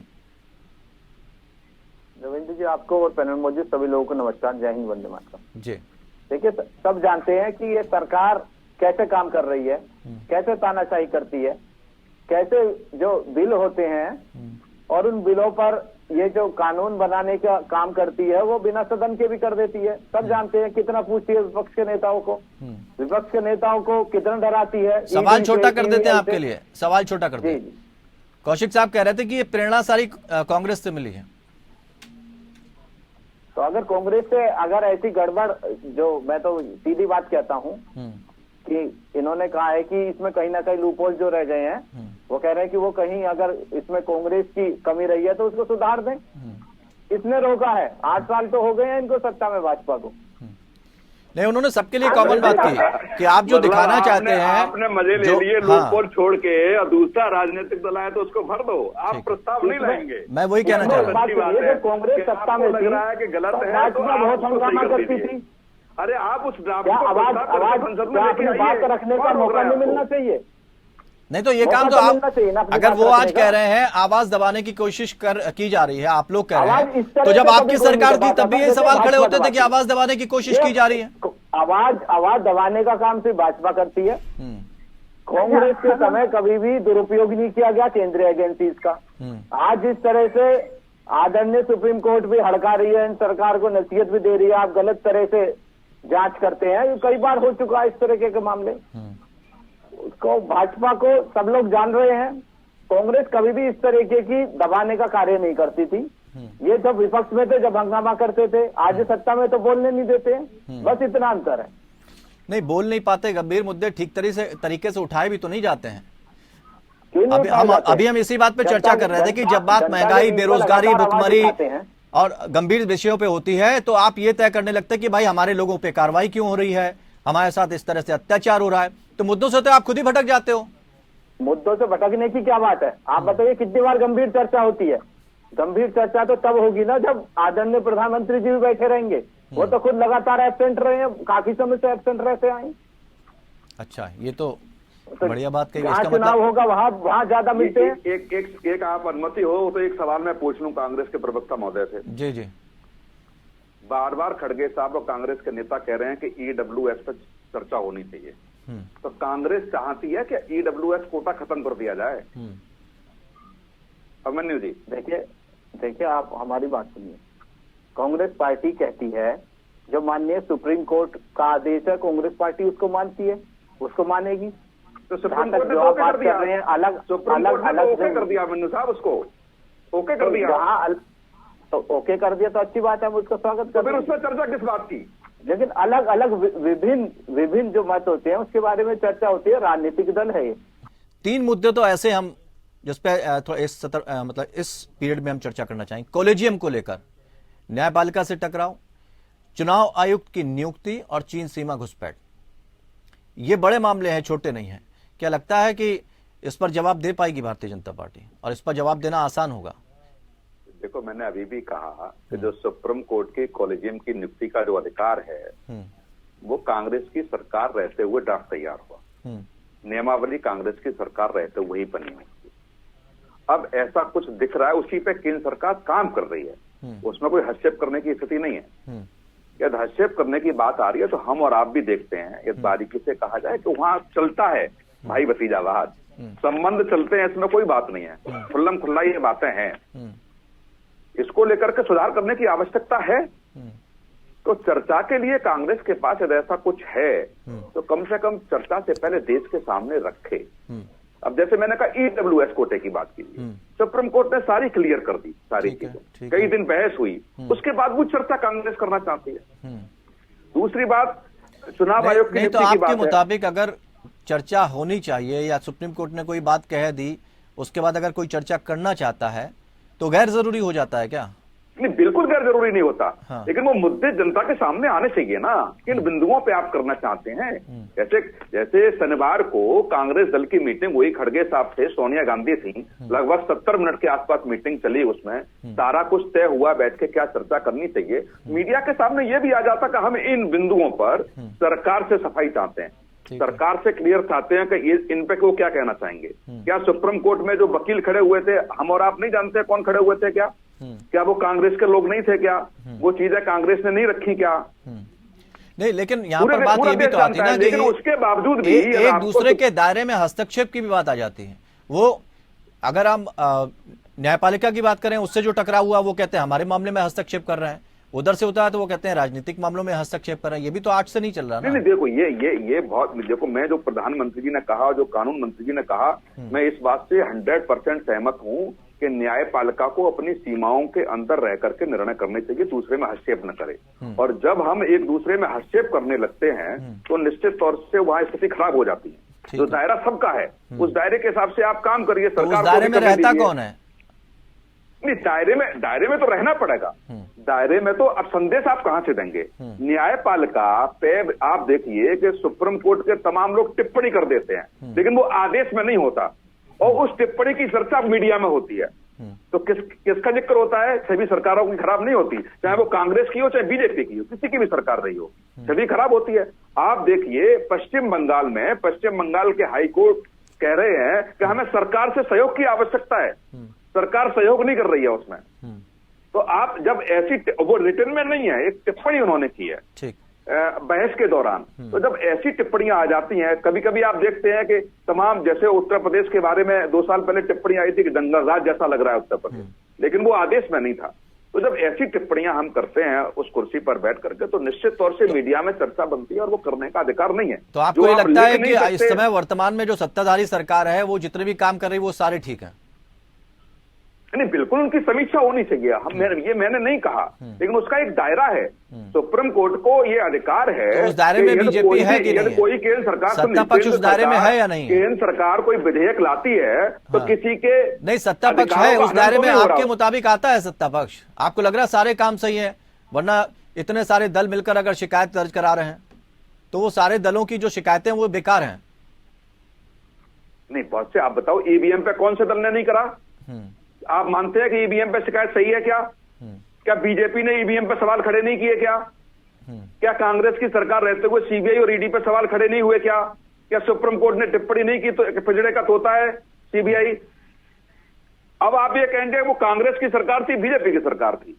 रविंद्र जी, आपको और पैनल मौजूद सभी लोगों को नमस्कार, जय हिंद, वंदे मातरम। जी, देखिए, सब जानते हैं कि ये सरकार कैसे काम कर रही है, कैसे तानाशाही करती है, कैसे जो बिल होते हैं और उन बिलों पर ये जो कानून बनाने का काम करती है वो बिना सदन के भी कर देती है। सब जानते हैं कितना पूछती है विपक्ष के नेताओं को, विपक्ष के नेताओं को कितना डराती है। सवाल छोटा कर देते हैं आपके लिए, सवाल छोटा कर देते हैं। जी। कौशिक साहब कह रहे थे कि ये प्रेरणा सारी कांग्रेस से मिली है। तो अगर कांग्रेस से अगर ऐसी गड़बड़, जो मैं तो सीधी बात कहता हूँ कि इन्होंने कहा है कि इसमें कहीं ना कहीं लूपहोल जो रह गए हैं, वो कह रहे हैं कि वो कहीं अगर इसमें कांग्रेस की कमी रही है तो उसको सुधार दें। इसने रोका है, 8 साल तो हो गए हैं इनको सत्ता में, भाजपा को। नहीं, उन्होंने सबके लिए कॉमन बात की कि आप जो दिखाना चाहते हैं, आपने मजे ले लिए लूपहोल छोड़ के, और दूसरा राजनीतिक दल आए तो उसको भर दो। आप प्रस्ताव नहीं लाएंगे। मैं वही कहना चाह रहा हूँ। कांग्रेस सत्ता में लग रहा है कि गलत है, भाजपा बहुत हंगामा करती थी। अरे आप उस ड्राफ्ट क्या को आवाज संसद में लेके आइए। बात रखने का मौका नहीं मिलना चाहिए? नहीं तो ये काम तो आप, अगर वो आज कह रहे हैं आवाज दबाने की कोशिश की जा रही है, आप लोग कह रहे हैं, तो जब आपकी सरकार थी तब भी ये सवाल खड़े होते थे कि आवाज दबाने की कोशिश की जा रही है। आवाज दबाने का काम सिर्फ भाजपा करती है। कांग्रेस के समय कभी भी दुरुपयोग नहीं किया गया केंद्रीय एजेंसीज का। आज जिस तरह से आदरणीय सुप्रीम कोर्ट भी हड़का रही है, इन सरकार को नसीहत भी दे रही है, आप गलत तरह से जांच करते हैं, ये कई बार हो चुका है इस तरह के मामले। उसको भाजपा को सब लोग जान रहे हैं। कांग्रेस कभी भी इस तरीके की दबाने का कार्य नहीं करती थी। ये जब विपक्ष में थे, जब हंगामा करते थे, आज सत्ता में तो बोलने नहीं देते हैं। बस इतना अंतर है। नहीं बोल नहीं पाते, गंभीर मुद्दे ठीक तरीके से उठाए भी तो नहीं जाते हैं। अभी हम इसी बात पे चर्चा कर रहे थे कि जब बात महंगाई, बेरोजगारी, भुखमरी और गंभीर विषयों पे होती है तो आप ये तय करने लगते हैं कि भाई हमारे लोगों पे कार्रवाई क्यों हो रही है, हमारे साथ इस तरह से अत्याचार हो रहा है। तो मुद्दों से तो आप खुद ही भटक जाते हो। मुद्दों से भटकने की क्या बात है? आप बताइए कितनी बार गंभीर चर्चा होती है? गंभीर चर्चा तो तब होगी ना जब आदरणीय प्रधानमंत्री जी भी बैठे रहेंगे। वो तो खुद लगातार एब्सेंट रहे हैं, काफी समय से एब्सेंट रहते आए। अच्छा, ये तो बढ़िया बात कही। इसका चुनाव होगा वहाँ ज्यादा मिलते हैं। एक आप अनुमति हो तो एक सवाल मैं पूछ लूं कांग्रेस के प्रवक्ता महोदय से। जी जी। बार बार खड़गे साहब और कांग्रेस के नेता कह रहे हैं कि ईडब्ल्यूएस पर चर्चा होनी चाहिए। तो कांग्रेस चाहती है कि ईडब्ल्यूएस कोटा खत्म कर दिया जाए? अभिमन्यु जी देखिए आप हमारी बात सुनिए। कांग्रेस पार्टी कहती है जो माननीय सुप्रीम कोर्ट का आदेश है, कांग्रेस पार्टी उसको मानती है, उसको मानेगी। तो सुप्रीम कोर्ट ने ओके कर दिया, सुप्रीम कोर्ट ने ओके कर दिया मन्नू साहब, उसको ओके कर दिया। तो ओके कर दिया तो अच्छी बात है, हम उसका स्वागत करते हैं। तो फिर उसमें चर्चा किस बात की? लेकिन अलग अलग विभिन्न जो मत होते हैं उसके बारे में चर्चा होती है। राजनीतिक दल है ये। 3 मुद्दे तो ऐसे हम जिसपे थोड़ा मतलब इस पीरियड में हम चर्चा करना चाहेंगे। कॉलेजियम को लेकर, न्यायपालिका से टकराव, चुनाव आयुक्त की नियुक्ति और चीन सीमा घुसपैठ। ये बड़े मामले हैं, छोटे नहीं हैं। क्या लगता है कि इस पर जवाब दे पाएगी भारतीय जनता पार्टी और इस पर जवाब देना आसान होगा? देखो, मैंने अभी भी कहा कि जो सुप्रीम कोर्ट के कॉलेजियम की नियुक्ति का जो अधिकार है वो कांग्रेस की सरकार रहते हुए ड्राफ्ट तैयार हुआ। नियमावली कांग्रेस की सरकार रहते हुए ही बनी हुई। अब ऐसा कुछ दिख रहा है, उसी पे केंद्र सरकार काम कर रही है, उसमें कोई हस्तक्षेप करने की स्थिति नहीं है। यदि हस्तक्षेप करने की बात आ रही है तो हम और आप भी देखते हैं, यदि बारीकी से कहा जाए कि वहां चलता है भाई भतीजावाद, संबंध चलते हैं, इसमें कोई बात नहीं है, खुल्लम खुल्ला ये बातें हैं। इसको लेकर के सुधार करने की आवश्यकता है। तो चर्चा के लिए कांग्रेस के पास यदि ऐसा कुछ है तो कम से कम चर्चा से पहले देश के सामने रखे। अब जैसे मैंने कहा ईडब्ल्यूएस कोटे की बात की, सुप्रीम कोर्ट ने सारी क्लियर कर दी, सारी चीजें, कई दिन बहस हुई, उसके बाद वो चर्चा कांग्रेस करना चाहती है। दूसरी बात, चुनाव आयोग की नहीं, तो आपके मुताबिक अगर चर्चा होनी चाहिए या सुप्रीम कोर्ट ने कोई बात कह दी, उसके बाद अगर कोई चर्चा करना चाहता है तो गैर जरूरी हो जाता है क्या? नहीं, बिल्कुल गैर जरूरी नहीं होता। हाँ। लेकिन वो मुद्दे जनता के सामने आने चाहिए ना, किन बिंदुओं पे आप करना चाहते हैं। जैसे शनिवार को कांग्रेस दल की मीटिंग हुई, खड़गे साहब थे, सोनिया गांधी थी, लगभग 70 मिनट के आसपास मीटिंग चली, उसमें सारा कुछ तय हुआ, बैठ के क्या चर्चा करनी चाहिए। मीडिया के सामने ये भी आ जाता कि हम इन बिंदुओं पर सरकार से सफाई चाहते हैं, सरकार से क्लियर चाहते हैं कि इन पे वो क्या कहना चाहेंगे। क्या सुप्रीम कोर्ट में जो वकील खड़े हुए थे, हम और आप नहीं जानते कौन खड़े हुए थे, क्या वो कांग्रेस के लोग नहीं थे क्या? वो चीजें कांग्रेस ने नहीं रखी क्या? नहीं, लेकिन यहाँ पर बात ये भी तो आती है ना कि उसके बावजूद भी एक दूसरे के दायरे में हस्तक्षेप की भी बात आ जाती है। वो अगर हम न्यायपालिका की बात करें, उससे जो टकराव हुआ वो कहते हैं हमारे मामले में हस्तक्षेप कर रहे हैं, उधर से होता है तो वो कहते हैं राजनीतिक मामलों में हस्तक्षेप कर रहे हैं। ये भी तो आज से नहीं चल रहा ना। नहीं, देखो ये बहुत, देखो मैं जो प्रधानमंत्री जी ने कहा, जो कानून मंत्री जी ने कहा, मैं इस बात से 100% सहमत हूं कि न्यायपालिका को अपनी सीमाओं के अंदर रह करके निर्णय करने चाहिए, दूसरे में हस्तक्षेप न करे। और जब हम एक दूसरे में हस्तक्षेप करने लगते हैं तो निश्चित तौर से वहां स्थिति खराब हो जाती है। जो दायरा सबका है उस दायरे के हिसाब से आप काम करिए। सरकार दायरे में रहता कौन है? नहीं, दायरे में तो रहना पड़ेगा। दायरे में तो अब संदेश आप कहां से देंगे? न्यायपालिका पे आप देखिए कि सुप्रीम कोर्ट के तमाम लोग टिप्पणी कर देते हैं, लेकिन वो आदेश में नहीं होता, और उस टिप्पणी की चर्चा मीडिया में होती है। तो किसका जिक्र होता है? छवि सरकारों की खराब नहीं होती, चाहे वो कांग्रेस की हो चाहे बीजेपी की हो, किसी की भी सरकार रही हो, छवि खराब होती है। आप देखिए पश्चिम बंगाल के हाईकोर्ट कह रहे हैं कि हमें सरकार से सहयोग की आवश्यकता है, सरकार सहयोग नहीं कर रही है उसमें। तो आप जब ऐसी, वो रिटर्न में नहीं है, एक टिप्पणी उन्होंने की है बहस के दौरान, तो जब ऐसी टिप्पणियां आ जाती हैं, कभी कभी आप देखते हैं कि तमाम, जैसे उत्तर प्रदेश के बारे में 2 साल पहले टिप्पणी आई थी कि दंगल राज जैसा लग रहा है उत्तर प्रदेश, लेकिन वो आदेश में नहीं था। तो जब ऐसी टिप्पणियां हम करते हैं उस कुर्सी पर बैठ करके, तो निश्चित तौर से मीडिया में चर्चा बनती है और वो करने का अधिकार नहीं है। तो आपको ये लगता है कि इस समय वर्तमान में जो सत्ताधारी सरकार है वो जितने भी काम कर रही है वो सारे ठीक हैं? नहीं, बिल्कुल उनकी समीक्षा होनी चाहिए। ये मैंने नहीं कहा, लेकिन उसका एक दायरा है। सुप्रीम कोर्ट को ये अधिकार है। तो उस दायरे में बीजेपी है कि नहीं? कोई केंद्र सरकार, सत्ता पक्ष उस दायरे में है या नहीं? केंद्र सरकार कोई विधेयक लाती है तो किसी के नहीं, सत्ता पक्ष है उस दायरे में, आपके मुताबिक आता है सत्ता पक्ष? आपको लग रहा है सारे काम सही है? वरना इतने सारे दल मिलकर अगर शिकायत दर्ज करा रहे हैं तो वो सारे दलों की जो शिकायतें वो बेकार हैं। नहीं, बहुत से, आप बताओ ईवीएम पे कौन से दल ने नहीं करा? आप मानते हैं कि ईवीएम पे शिकायत सही है क्या? क्या बीजेपी ने ईवीएम पे सवाल खड़े नहीं किए क्या? क्या कांग्रेस की सरकार रहते हुए सीबीआई और ईडी पे सवाल खड़े नहीं हुए क्या? क्या सुप्रीम कोर्ट ने टिप्पणी नहीं की तो पिजड़े का तोता है सीबीआई? अब आप ये कहेंगे वो कांग्रेस की सरकार थी, बीजेपी की सरकार थी।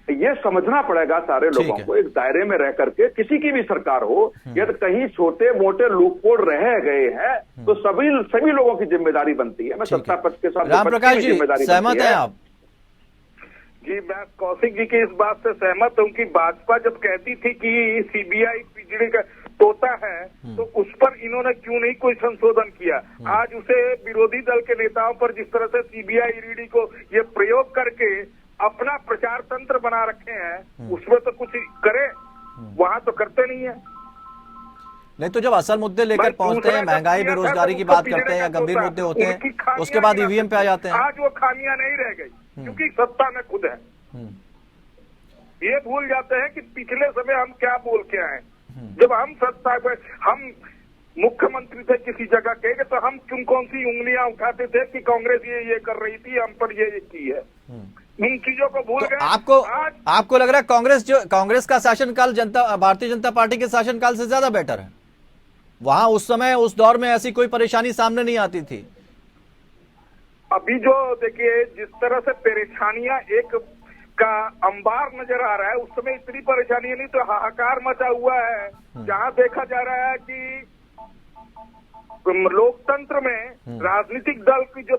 ये समझना पड़ेगा सारे लोगों को, एक दायरे में रह करके, किसी की भी सरकार हो, यदि कहीं छोटे मोटे लूपहोल रह गए हैं तो सभी लोगों की जिम्मेदारी बनती है। मैं सत्ता पक्ष के साथ, राम प्रकाश जी सहमत हैं आप? जी, मैं कौशिक जी की इस बात से सहमत हूं कि भाजपा जब कहती थी कि सीबीआई पिजड़े का तोता है तो उस पर इन्होंने क्यों नहीं कोई संशोधन किया? आज उसे विरोधी दल के नेताओं पर जिस तरह से सीबीआई ईडी को ये प्रयोग करके अपना प्रचार तंत्र बना रखे हैं, उसमें तो कुछ करे, वहां तो करते नहीं है। नहीं, तो जब असल मुद्दे लेकर पहुंचते हैं, महंगाई बेरोजगारी की बात करते हैं या गंभीर मुद्दे होते हैं, उसके बाद ईवीएम पे आ जाते हैं। आज वो खामियां नहीं रह गई क्योंकि सत्ता में खुद है। ये भूल जाते हैं कि पिछले समय हम क्या बोल के आए। जब हम सत्ता में, हम मुख्यमंत्री थे किसी जगह के, तो हम कौन सी उंगलियां उठाते थे कि कांग्रेस ये कर रही थी, हम पर ये की है। इन चीजों को भूल गए। आपको लग रहा है कांग्रेस का शासनकाल भारतीय जनता पार्टी के शासनकाल से ज्यादा बेटर है? वहां उस समय उस दौर में ऐसी कोई परेशानी सामने नहीं आती थी। अभी जो देखिए जिस तरह से परेशानियां एक का अंबार नजर आ रहा है, उस समय इतनी परेशानी नहीं, तो हाहाकार मचा हुआ है। जहां देखा जा रहा है कि लोकतंत्र में राजनीतिक दल की जो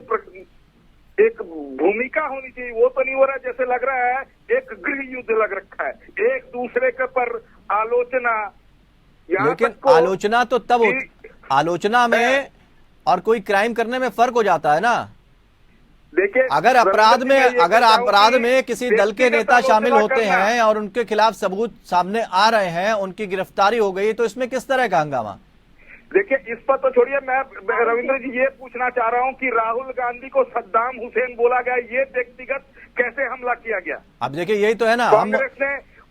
एक भूमिका होनी चाहिए वो तो नहीं हो रहा। जैसे लग रहा है एक गृह युद्ध लग रखा है, एक दूसरे के पर आलोचना। लेकिन आलोचना तो तब आलोचना में और कोई क्राइम करने में फर्क हो जाता है ना। देखिए, अगर अपराध में किसी दल के नेता शामिल होते हैं और उनके खिलाफ सबूत सामने आ रहे हैं, उनकी गिरफ्तारी हो गई, तो इसमें किस तरह का हंगामा? देखिए, इस पर तो छोड़िए, मैं रविंद्र जी ये पूछना चाह रहा हूं कि राहुल गांधी को सद्दाम हुसैन बोला गया, ये व्यक्तिगत कैसे हमला किया गया? अब देखिए यही तो है ना, हम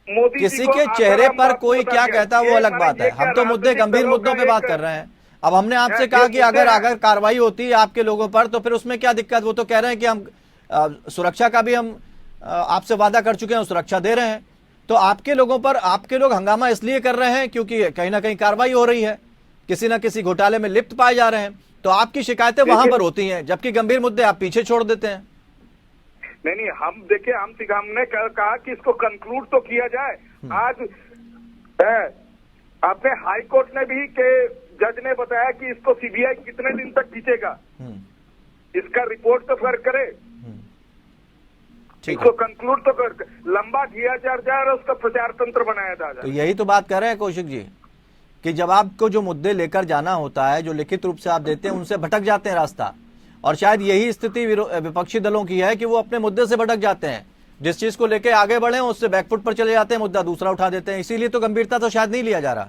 मोदी किसी के चेहरे पर कोई क्या कहता है वो अलग बात है, हम तो गंभीर मुद्दों पे बात कर रहे हैं। अब हमने आपसे कहा कि अगर कार्रवाई होती है आपके लोगों पर तो फिर उसमें क्या दिक्कत? वो तो कह रहे हैं कि हम सुरक्षा का भी हम आपसे वादा कर चुके हैं, सुरक्षा दे रहे हैं। तो आपके लोग हंगामा इसलिए कर रहे हैं क्योंकि कहीं ना कहीं कार्रवाई हो रही है, किसी न किसी घोटाले में लिप्त पाए जा रहे हैं, तो आपकी शिकायतें वहां पर होती हैं, जबकि गंभीर मुद्दे आप पीछे छोड़ देते हैं। नहीं, हम देखिए, हमने कहा कि इसको कंक्लूड तो किया जाए। आज आपने हाई कोर्ट ने भी के जज ने बताया कि इसको सीबीआई कितने दिन तक खींचेगा, इसका रिपोर्ट तो कर करे, इसको कंक्लूड तो कर, लंबा किया जा रहा है, उसका प्रचार तंत्र बनाया जा रहा है। तो यही तो बात कर रहे हैं कौशिक जी कि जब आपको जो मुद्दे लेकर जाना होता है, जो लिखित रूप से आप देते हैं, उनसे भटक जाते हैं रास्ता। और शायद यही स्थिति विपक्षी दलों की है कि वो अपने मुद्दे से भटक जाते हैं, जिस चीज को लेकर आगे बढ़े उससे बैकफुट पर चले जाते हैं, मुद्दा दूसरा उठा देते हैं। इसीलिए तो गंभीरता तो शायद नहीं लिया जा रहा।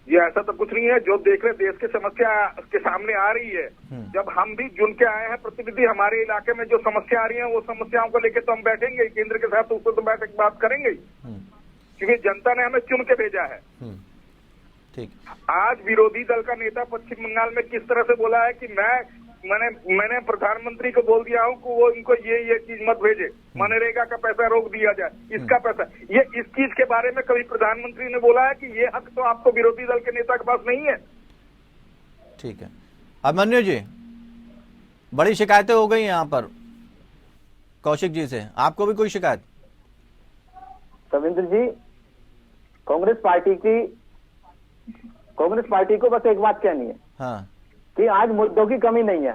ये ऐसा तो कुछ नहीं है, जो देख रहे देश की समस्या के सामने आ रही है, जब हम भी चुन के आए हैं प्रतिनिधि, हमारे इलाके में जो समस्या आ रही है वो समस्याओं को लेकर तो हम बैठेंगे केंद्र के साथ, उसको तो बैठ बात करेंगे, क्योंकि जनता ने हमें चुन के भेजा है। ठीक। आज विरोधी दल का नेता पश्चिम बंगाल में किस तरह से बोला है कि मैंने प्रधानमंत्री को बोल दिया हूं कि वो इनको ये चीज मत भेजे, मनरेगा का पैसा रोक दिया जाए, इसका पैसा, ये इस चीज के बारे में कभी प्रधानमंत्री ने बोला है कि ये हक तो आपको विरोधी दल के नेता के पास नहीं है। ठीक है। अभिमन्यु जी, बड़ी शिकायतें हो गई यहाँ पर कौशिक जी से, आपको भी कोई शिकायत? रविंद्र जी, कांग्रेस पार्टी को बस एक बात कहनी है, हाँ, कि आज मुद्दों की कमी नहीं है।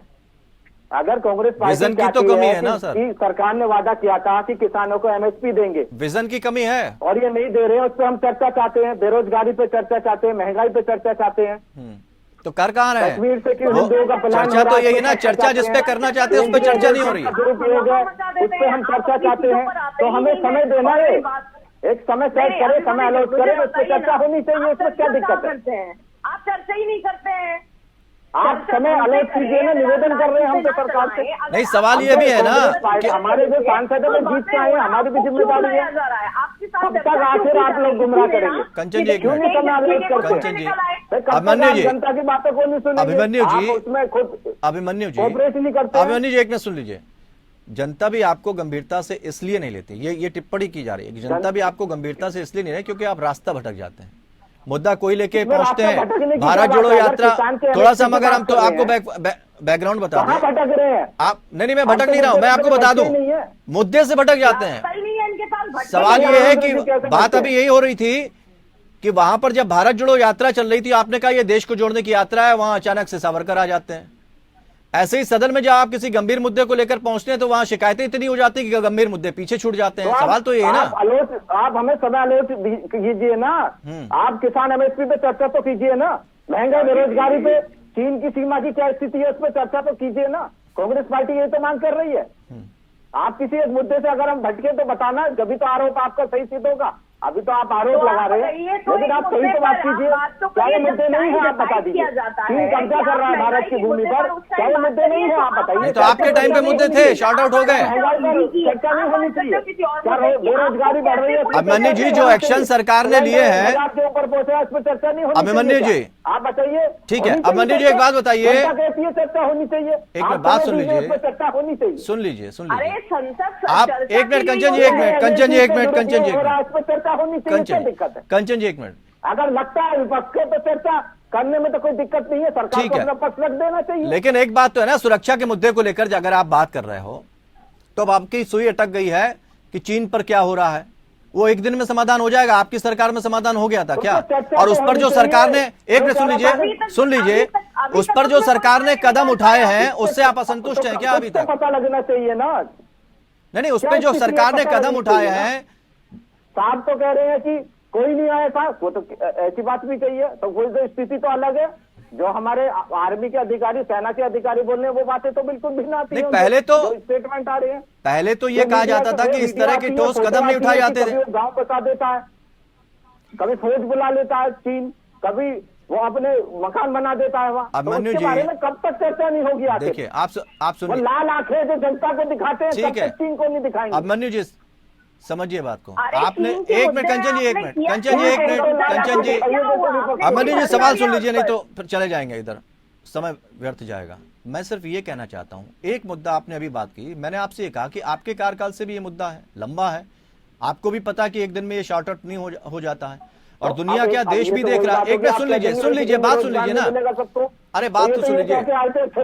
अगर कांग्रेस पार्टी विजन की तो कमी है ना सर, कि सरकार ने वादा किया था कि किसानों को एमएसपी देंगे, विजन की कमी है और ये नहीं दे रहे हैं, उस पर हम चर्चा चाहते हैं, बेरोजगारी पे चर्चा चाहते हैं, महंगाई पे चर्चा चाहते हैं। तो कर कहाँ रहे हैं? कश्मीर से क्यों हिंदुओं का प्लान चर्चा तो यही ना, चर्चा जिसपे करना चाहते हैं उस पर चर्चा नहीं हो रही है। दुरुपयोग है, उस पर हम चर्चा चाहते हैं, तो हमें समय देना है, एक समय सेट करे, समय अलॉट करे, उस पर चर्चा होनी चाहिए, उसमें क्या दिक्कत है? आप चर्चा ही नहीं करते हैं। आप समय अलर्ट कीजिए ना, निवेदन कर रहे हैं हम तो सरकार से। नहीं, सवाल ये भी है ना कि हमारे जो सांसद है वो जीत के आए हैं, हमारी भी जिम्मेदारी है। कब तक आखिर आप लोग गुमराह करेंगे? कंचन जी, क्यों नहीं समय अलर्ट करते? कंचन जी, अभिमन्यु जी, जनता की बातों को नहीं सुनेंगे, अभिमन्यु जी, उसमें खुद अभिमन्यु जी कोऑपरेट नहीं करते। अभिमन्यु जी, एक मिनट सुन लीजिए। जनता भी आपको गंभीरता से इसलिए नहीं लेती, ये टिप्पणी की जा रही है कि जनता भी आपको गंभीरता से इसलिए नहीं रही क्योंकि आप रास्ता भटक जाते हैं, मुद्दा कोई लेके पहुंचते हैं। भारत जोड़ो यात्रा, थोड़ा सा मगर हम तो आपको बैकग्राउंड बता दें, भटक रहे हैं आप नहीं, मैं भटक नहीं रहा हूं, मैं आपको बता दूं, मुद्दे से भटक जाते हैं। सवाल ये है कि बात अभी यही हो रही थी कि वहां पर जब भारत जोड़ो यात्रा चल रही थी, आपने कहा ये देश को जोड़ने की यात्रा है, वहां अचानक से सावरकर आ जाते हैं। ऐसे ही सदन में जब आप किसी गंभीर मुद्दे को लेकर पहुंचते हैं तो वहां शिकायतें इतनी हो जाती है कि गंभीर मुद्दे पीछे छूट जाते हैं। सवाल तो ये है ना, आप हमें समय अलर्ट कीजिए ना, आप किसान एमएसपी पे चर्चा तो कीजिए ना, महंगाई बेरोजगारी पे चीन की सीमा की क्या स्थिति है उस पर चर्चा तो कीजिए ना। कांग्रेस पार्टी ये तो मांग कर रही है। आप किसी एक मुद्दे से अगर हम भटके तो बताना, जब तो आरोप आपका सही सिद्ध होगा। अभी तो आप आरोप लगा रहे हैं, लेकिन आप सही तो बात कीजिए, क्या ये मुद्दे नहीं है? आप बता दीजिए, चीन कब्जा कर रहा है भारत की भूमि पर, क्या ये मुद्दे नहीं है? आप बताइए। तो आपके टाइम पे मुद्दे थे, शॉर्ट आउट हो गए। चर्चा नहीं होनी चाहिए, क्या बेरोजगारी बढ़ रही है? अभिमन्यु जी, जो एक्शन सरकार ने लिए हैं, आपके ऊपर पहुंचा, इस पर चर्चा नहीं होनी। अभिमन्यु जी, आप बताइए। ठीक है अभिमन्यु जी, एक बात बताइए, चर्चा होनी चाहिए, एक मिनट बात सुन लीजिए, चर्चा होनी चाहिए, सुन लीजिए आप एक मिनट कंचन जी, एक मिनट कंचन जी, एक मिनट कंचन जी, चर्चा होनी चाहिए, दिक्कत है। कंचन जी एक मिनट, अगर लगता है विपक्ष को तो चर्चा करने में तो कोई दिक्कत नहीं है, सरकार को अपना पक्ष रख देना चाहिए। लेकिन एक बात तो है ना, सुरक्षा के मुद्दे को लेकर अगर आप बात कर रहे हो तो अब आपकी सुई अटक गई है कि चीन पर क्या हो रहा है, वो एक दिन में समाधान हो जाएगा। आपकी सरकार में समाधान हो गया था क्या? और उस पर जो सरकार ने, एक मिनट सुन लीजिए, उस पर जो सरकार ने कदम उठाए हैं उससे आप असंतुष्ट हैं क्या अभी तक? पता लगना चाहिए ना। नहीं, उस पर जो सरकार ने कदम उठाए हैं, साहब तो कह रहे हैं कि कोई नहीं आया था, वो तो ऐसी बात भी चाहिए, तो कोई तो स्थिति तो अलग है। जो हमारे आर्मी के अधिकारी, सेना के अधिकारी बोल रहे हैं वो बातें तो बिल्कुल भिन्न आती है। पहले तो स्टेटमेंट आ रहे हैं, पहले तो ये कहा जाता था कि इस तरह के ठोस कदम नहीं उठाए जाते थे। गांव बता देता है, कभी फौज बुला लेता है चीन, कभी वो अपने मकान बना देता है वहाँ। अभिमन्यु जी, बारे में कब तक चर्चा नहीं होगी? देखिए आप सुनिए, लाल आंखें जो जनता को दिखाते हैं, ठीक है, चीन को नहीं दिखाएंगे। अभिमन्यु जी समझिए बात को। आपने एक मिनट कंचन जी, एक मिनट कंचन जी, एक मिनट कंचन जी, अभिमन्यु जी सवाल सुन लीजिए, नहीं तो फिर चले जाएंगे इधर, समय व्यर्थ जाएगा। मैं सिर्फ ये कहना चाहता हूं, एक मुद्दा आपने अभी बात की, मैंने आपसे ये कहा कि आपके कार्यकाल से भी ये मुद्दा है, लंबा है, आपको भी पता कि एक दिन में ये शॉर्ट आउट नहीं हो जाता है, और दुनिया क्या देश भी देख रहा है। एक मिनट सुन लीजिए, बात सुन लीजिए ना, अरे बात तो सुन लीजिए,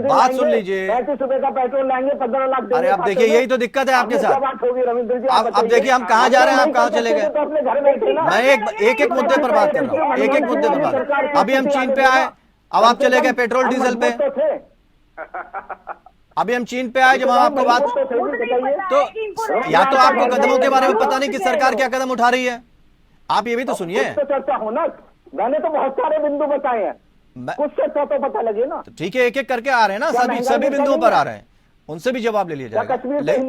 बात सुन लीजिए। 35 रुपए का पेट्रोल लाएंगे, 15 लाख देंगे। अरे अब देखिए, यही तो दिक्कत है आपके साथ। बात होगी रविंद्र जी, अब देखिए हम कहाँ जा रहे हैं, आप कहाँ चले गए। तो अपने घर बैठे ना। मैं एक एक मुद्दे पर बात कर रहा हूँ, एक एक मुद्दे पर बात। अभी हम चीन पे आए, अब आप चले गए पेट्रोल डीजल पे। अभी हम चीन पे आए, जब हम आपको बात, तो या तो आपको कदमों के बारे में पता नहीं कि सरकार क्या कदम उठा रही है, आप ये भी तो सुनिए। तो चर्चा हो ना, मैंने तो बहुत सारे बिंदु बताए हैं, कुछ चर्चा तो पता लगे ना। ठीक है, एक एक करके आ रहे हैं ना, सभी बिंदुओं पर आ रहे हैं, उनसे भी जवाब ले लिया जाएगा।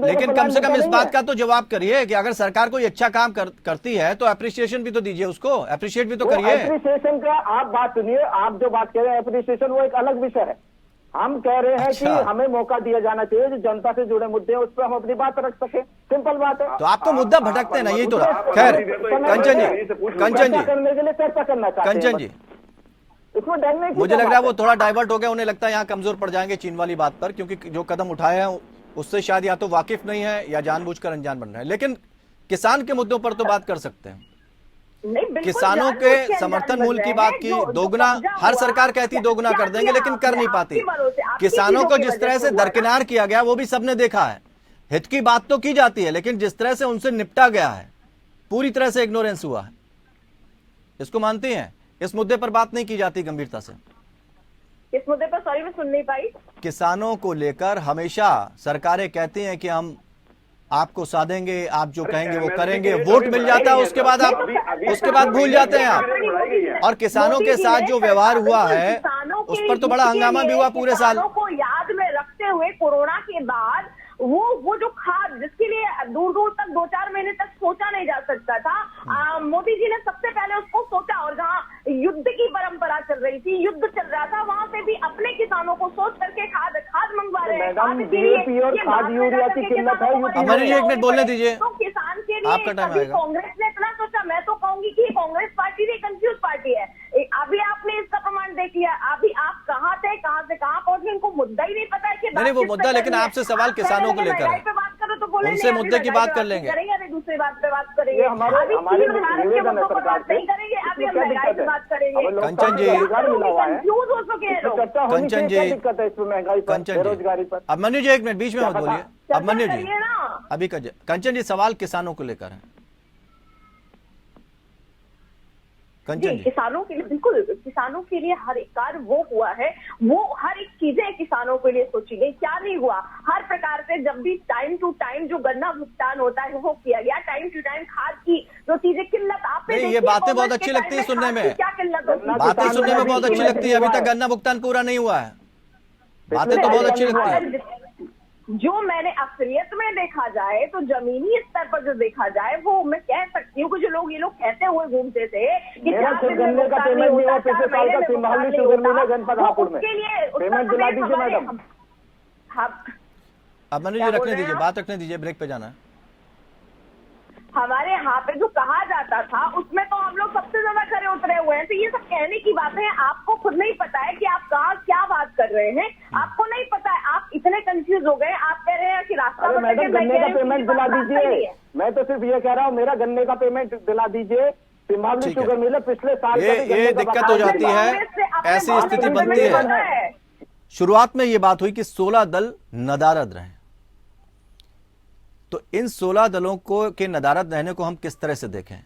लेकिन कम से कम इस बात का तो जवाब करिए कि अगर सरकार कोई अच्छा काम करती है तो अप्रिसिएशन भी तो दीजिए, उसको अप्रिशिएट भी तो करिए। अप्रिसिएशन का आप बात सुनिए, आप जो बात कह रहे हैं अप्रिसिएशन, वो एक अलग विषय है। हम कह रहे हैं कि हमें मौका दिया जाना चाहिए, जो जनता से जुड़े मुद्दे हैं उस पर हम अपनी बात रख सके, सिंपल बात है। तो आपको मुद्दा भटकते हैं ना, यही तो। खैर कंचन जी करने के लिए चर्चा करना चाहते हैं। कंचन जी, इसमें डरने की मुझे लग रहा है वो थोड़ा डाइवर्ट हो गया, उन्हें लगता है यहाँ कमजोर पड़ जाएंगे चीन वाली बात पर, क्योंकि जो कदम उठाए हैं उससे शायद या तो वाकिफ नहीं है या जानबूझकर अनजान बन रहे हैं। लेकिन किसान के मुद्दों पर तो बात कर सकते हैं। किसानों के समर्थन मूल्य की बात की, दोगुना हर सरकार कहती दोगुना कर देंगे, लेकिन कर नहीं पाती। किसानों को जिस तरह से दरकिनार किया गया वो भी सबने देखा है। हित की बात तो की जाती है, लेकिन जिस तरह से उनसे निपटा गया है, पूरी तरह से इग्नोरेंस हुआ है। इसको मानती हैं? इस मुद्दे पर बात नहीं की जाती गंभीरता से। इस मुद्दे पर सॉरी मैं सुन नहीं पाई। किसानों को लेकर हमेशा सरकारें कहती हैं कि हम आपको साधेंगे, आप जो कहेंगे वो करेंगे, वोट मिल जाता है, उसके बाद भूल जाते हैं आप। और किसानों के साथ जो व्यवहार हुआ है उस पर तो बड़ा हंगामा भी हुआ पूरे साल। किसानों को याद में रखते हुए कोरोना के बाद वो जो खाद जिसके लिए दूर दूर तक 2-4 महीने तक सोचा नहीं जा सकता था, मोदी जी ने सबसे पहले उसको सोचा। और जहाँ युद्ध की परंपरा चल रही थी, युद्ध चल रहा था, वहाँ पे भी अपने किसानों को सोच करके खाद मंगवा रहे हैं। डीएपी और खाद यूरिया की किल्लत है। अमर जी एक मिनट बोलने दीजिए, तो किसान के लिए आपका टाइम आएगा। कांग्रेस ने इतना सोचा, मैं तो कहूंगी कि कांग्रेस पार्टी भी कंफ्यूज पार्टी है। अभी आपने इसका प्रमाण देख लिया। अभी आप कहाँ थे, कहाँ से कहाँ पहुंचे, इनको मुद्दा ही नहीं पता है कि नहीं वो मुद्दा, लेकिन आपसे सवाल किसानों को लेकर है, उनसे मुद्दे की बात कर लेंगे। अभी दूसरी बात पे बात करेंगे, हमारे बात नहीं करेंगे, अभी हम महंगाई पे बात करेंगे। कंचन जी, कंफ्यूज हो चुके हैं लोग। कंचन जी, दिक्कत है इसमें, महंगाई पर, बेरोजगारी पर। अब मनु जी एक मिनट बीच में मत बोलिए। अब मनु जी अभी कंचन जी सवाल किसानों को लेकर है। कंचन जी, किसानों के लिए बिल्कुल, किसानों के लिए हर एक कार्य वो हुआ है, वो हर एक चीजें किसानों के लिए सोची गई। क्या नहीं हुआ, हर प्रकार से जब भी टाइम टू टाइम जो गन्ना भुगतान होता है वो किया गया। टाइम टू टाइम खाद की जो चीजें किल्लत आपने ये बातें बहुत अच्छी लगती है सुनने में, क्या किल्लत होती, बातें सुनने में बहुत अच्छी लगती है। अभी तक गन्ना भुगतान पूरा नहीं हुआ है, बातें तो बहुत अच्छी लगती है। जो मैंने अक्सरियत में देखा जाए तो जमीनी स्तर पर जो देखा जाए वो मैं कह सकती हूँ कि जो लोग ये लोग कहते हुए घूमते थे कि गन्ने का पेमेंट नहीं हुआ पिछले साल का, सिंभावली शुगर मिल है जनपद हापुड़ में, पेमेंट दिला दीजिए मैडम। अब मनु जी रखने दीजिए, बात रखने दीजिए, ब्रेक पे जाना है। हमारे यहाँ पे जो कहा जाता था उसमें तो हम लोग सबसे ज्यादा खरे उतरे हुए हैं। तो ये सब कहने की बातें हैं, आपको खुद नहीं पता है कि आप कहाँ क्या बात कर रहे हैं, आपको नहीं पता है, आप इतने कंफ्यूज हो गए। आप कह रहे हैं कि रास्ता मैडम गन्ने का पेमेंट दिला दीजिए, मैं तो सिर्फ ये कह रहा हूँ मेरा गन्ने का पेमेंट दिला दीजिए। सिंभावली शुगर मिल पिछले साल ये दिक्कत हो जाती है, ऐसी स्थिति बनती है। शुरुआत में ये बात हुई कि 16 दल नदारद रहे, तो इन 16 दलों को के नदारद रहने को हम किस तरह से देखें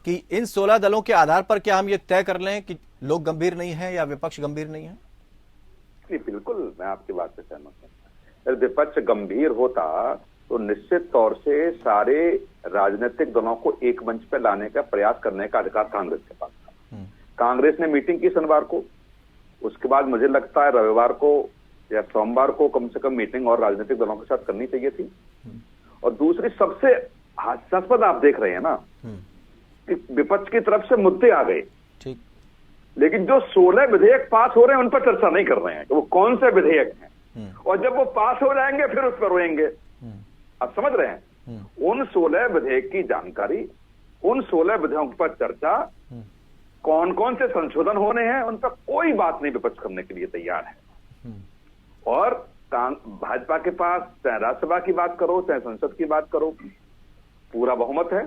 कि इन 16 दलों के आधार पर क्या हम ये तय कर लें कि लोग गंभीर नहीं है या विपक्ष गंभीर नहीं है? नहीं, बिल्कुल मैं आपकी बात से सहमत हूं। अगर विपक्ष गंभीर होता तो निश्चित तौर से सारे राजनीतिक दलों को एक मंच पर लाने का प्रयास करने का अधिकार कांग्रेस के पास था। कांग्रेस ने मीटिंग की शनिवार को, उसके बाद मुझे लगता है रविवार को या सोमवार को कम से कम मीटिंग और राजनीतिक दलों के साथ करनी चाहिए थी। और दूसरी सबसे हास्यास्पद आप देख रहे हैं ना कि विपक्ष की तरफ से मुद्दे आ गए, ठीक, लेकिन जो 16 विधेयक पास हो रहे हैं उन पर चर्चा नहीं कर रहे हैं कि वो कौन से विधेयक हैं, और जब वो पास हो जाएंगे फिर उस पर रोएंगे। आप समझ रहे हैं, उन 16 विधेयक की जानकारी, उन 16 विधेयकों पर चर्चा, कौन कौन से संशोधन होने हैं, उन पर कोई बात नहीं विपक्ष करने के लिए तैयार है। और भाजपा के पास चाहे राज्यसभा की बात करो चाहे संसद की बात करो, पूरा बहुमत है,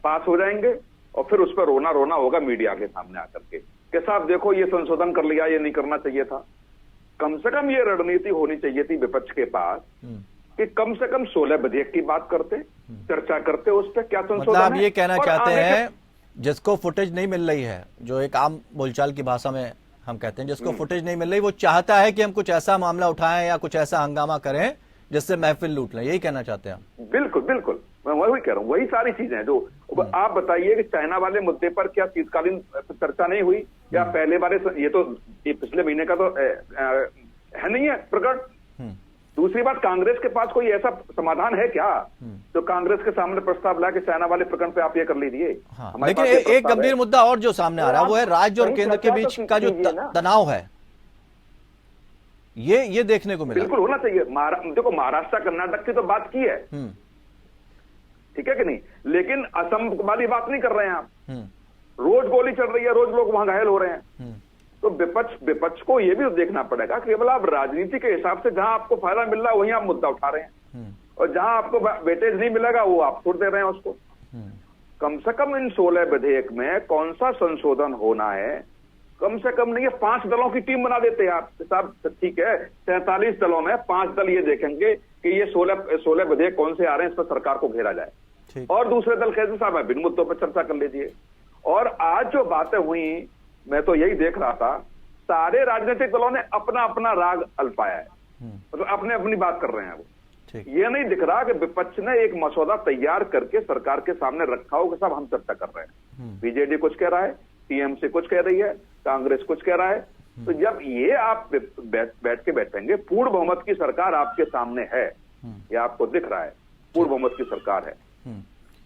पास हो जाएंगे और फिर उस पर रोना रोना होगा मीडिया के सामने आकर के। कि साहब देखो ये संशोधन कर लिया, ये नहीं करना चाहिए था। कम से कम ये रणनीति होनी चाहिए थी विपक्ष के पास कि कम से कम 16 विधेयक की बात करते, चर्चा करते उस पर क्या संशोधन मतलब आप है। ये कहना और चाहते आगे हैं जिसको फुटेज नहीं मिल रही है, जो एक आम बोलचाल की भाषा में हम कहते हैं, जिसको फुटेज नहीं मिल रही, वो चाहता है कि हम कुछ ऐसा मामला उठाएं या कुछ ऐसा हंगामा करें जिससे महफिल लूट लें, यही कहना चाहते हैं हम। बिल्कुल बिल्कुल, मैं वही कह रहा हूँ, वही सारी चीजें हैं जो आप बताइए कि चाइना वाले मुद्दे पर क्या शीतकालीन चर्चा नहीं हुई, या पहले वाले ये तो ये पिछले महीने का तो है नहीं है प्रकट। दूसरी बात, कांग्रेस के पास कोई ऐसा समाधान है क्या जो कांग्रेस के सामने प्रस्ताव ला कि चाइना वाले प्रकरण पे आप ये कर लीजिए। हाँ, हमारे लेकिन पास ये एक प्रस्ताव गंभीर है। मुद्दा और जो सामने आ रहा है वो है राज्य और केंद्र के बीच का जो तनाव है, ये देखने को मिला। बिल्कुल होना चाहिए। देखो महाराष्ट्र कर्नाटक की तो बात की है, ठीक है कि नहीं, लेकिन असम वाली बात नहीं कर रहे हैं आप। रोज गोली चल रही है, रोज लोग वहां घायल हो रहे हैं। तो विपक्ष को यह भी देखना पड़ेगा कि केवल आप राजनीति के हिसाब से जहां आपको फायदा मिल रहा है वहीं आप मुद्दा उठा रहे हैं, और जहां आपको वेटेज नहीं मिलेगा वो आप छोड़ दे रहे हैं उसको। कम से कम इन 16 विधेयक में कौन सा संशोधन होना है, कम से कम नहीं है 5 दलों की टीम बना देते हैं आप साहब, ठीक है 47 दलों में 5 दल ये देखेंगे कि ये 16 विधेयक कौन से आ रहे हैं, इस पर सरकार को घेरा जाए, और दूसरे दल कहते साहब इन मुद्दों पर चर्चा कर लीजिए। और आज जो बातें हुई, मैं तो यही देख रहा था, सारे राजनीतिक दलों ने अपना अपना राग अल्पाया है, मतलब अपने अपनी बात कर रहे हैं वो। ये नहीं दिख रहा कि विपक्ष ने एक मसौदा तैयार करके सरकार के सामने रखा हो कि साहब हम चर्चा कर रहे हैं। बीजेडी कुछ कह रहा है, टीएमसी कुछ कह रही है, कांग्रेस कुछ कह रहा है। तो जब ये आप बैठ के बैठेंगे, पूर्ण बहुमत की सरकार आपके सामने है, ये आपको दिख रहा है, पूर्ण बहुमत की सरकार है,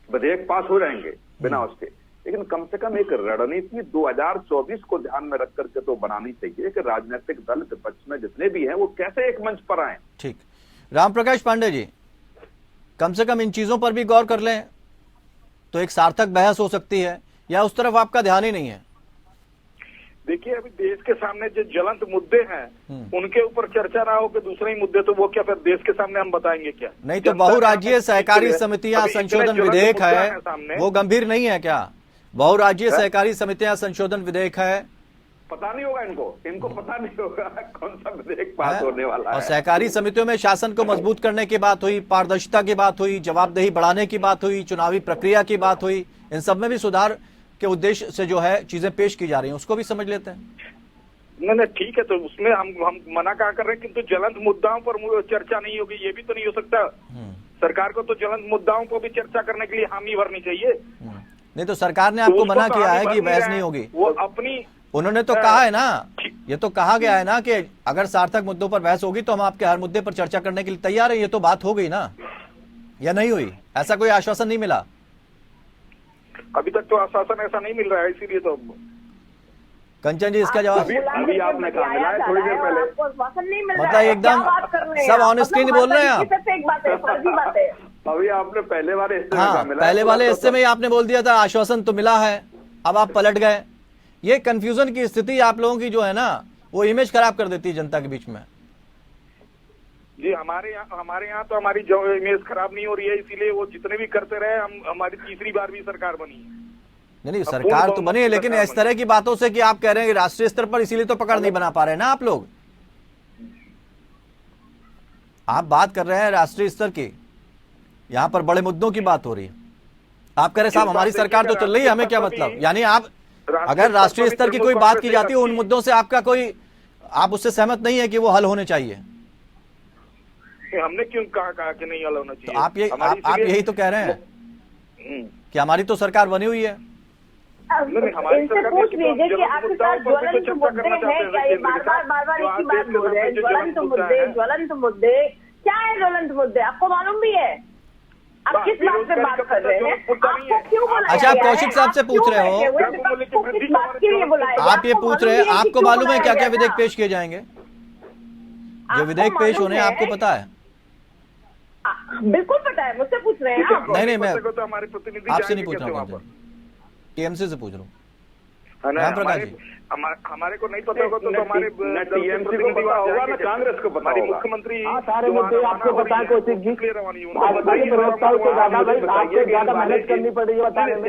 विधेयक पास हो जाएंगे बिना उसके, लेकिन कम से कम एक रणनीति 2024 को ध्यान में रख करके तो बनानी चाहिए कि राजनीतिक दल विपक्ष में जितने भी हैं वो कैसे एक मंच पर आए। ठीक, राम प्रकाश पांडे जी, कम से कम इन चीजों पर भी गौर कर लें तो एक सार्थक बहस हो सकती है, या उस तरफ आपका ध्यान ही नहीं है? देखिए अभी देश के सामने जो ज्वलंत मुद्दे हैं उनके ऊपर चर्चा ना हो कि दूसरे ही मुद्दे, तो वो क्या फिर देश के सामने हम बताएंगे क्या? नहीं तो बहुराज्यीय सहकारी समितियां संशोधन विधेयक है वो गंभीर नहीं है क्या? बहुराज्यीय सहकारी समितियां संशोधन विधेयक है, पता नहीं होगा इनको पता नहीं होगा कौन सा विधेयक पास होने वाला है। और सहकारी समितियों में शासन को मजबूत करने की बात हुई, पारदर्शिता की बात हुई, जवाबदेही बढ़ाने की बात हुई, चुनावी प्रक्रिया की बात हुई, इन सब में भी सुधार के उद्देश्य से जो है चीजें पेश की जा रही हैं, उसको भी समझ लेते हैं। नहीं ठीक है, तो उसमें हम मना कहाँ कर रहे हैं, किंतु ज्वलंत मुद्दाओं पर चर्चा नहीं होगी, ये भी तो नहीं हो सकता। सरकार को तो ज्वलंत मुद्दाओं पर भी चर्चा करने के लिए हामी भरनी चाहिए। नहीं तो सरकार ने आपको मना किया है कि बहस नहीं होगी, वो अपनी, उन्होंने तो कहा है ना, ये तो कहा गया है ना कि अगर सार्थक मुद्दों पर बहस होगी तो हम आपके हर मुद्दे पर चर्चा करने के लिए तैयार है। ये तो बात हो गई ना, या नहीं हुई? ऐसा कोई आश्वासन नहीं मिला अभी तक, तो आश्वासन ऐसा नहीं मिल रहा है, इसीलिए तो। कंचन जी इसका जवाब अभी आपने कहा मिला है थोड़ी देर पहले, मतलब एकदम सब ऑनेस्टली नहीं बोल रहे हैं आप। एक बात है, फर्जी बात है। अभी आपने पहले वाले हिस्से में हाँ, कहा मिला, पहले वाले हिस्से में ही आपने बोल दिया था आश्वासन तो मिला है, अब आप पलट गए। ये कंफ्यूजन की स्थिति आप लोगों की जो है ना, वो इमेज खराब कर देती है जनता के बीच में। जी हमारे यहाँ तो हमारी जो इमेज खराब नहीं हो रही है, इसीलिए वो जितने भी करते रहे, हमारी तीसरी बार भी सरकार बनी है। नहीं सरकार तो बनी है, लेकिन इस तरह की बातों से कि आप कह रहे हैं कि राष्ट्रीय स्तर पर, इसीलिए तो पकड़ नहीं बना पा रहे हैं ना आप लोग। आप बात कर रहे हैं राष्ट्रीय स्तर की, यहां पर बड़े मुद्दों की बात हो रही है, आप कह रहे साहब हमारी सरकार तो चल रही है, हमें क्या मतलब? यानी आप अगर राष्ट्रीय स्तर की कोई बात की जाती है उन मुद्दों से आपका कोई, आप उससे सहमत नहीं है कि वो हल होने चाहिए? हमने क्यों कहा कि नहीं हल होना चाहिए? तो आप यही तो कह रहे हैं कि हमारी तो सरकार बनी हुई है। इनसे पूछ लीजिए कि आपके साथ ज्वलंत मुद्दे हैं क्या? ये बार बार एक ही बात बोल रहे हैं, ज्वलंत मुद्दे क्या है? ज्वलंत मुद्दे आपको मालूम भी है? आप किस बात पे बात कर रहे हैं? आपको क्यों बुलाया? अच्छा, आप कौशिक साहब से पूछ रहे हो, किस बात के लिए बुलाया? आप ये पूछ रहे हैं आपको मालूम है क्या क्या विधेयक पेश किए जाएंगे? जो विधेयक पेश होने हैं आपको पता है? बिल्कुल पता है, मुझसे पूछ रहे हैं आप? नहीं मैं तो हमारे प्रतिनिधि आपसे नहीं पूछ रहा हूँ, टीएमसी से पूछ रहा हूँ। राम प्रकाश जी, हमारे को नहीं पता होगा तो हमारे टीएमसी को पता होगा ना, कांग्रेस को पता होगा। मुख्यमंत्री सारे मुद्दे आपको बताएं कौशिक जी, भाजपा के प्रवक्ताओं से ज्यादा भाई आपको ज्यादा मेहनत करनी पड़ रही है बताने में।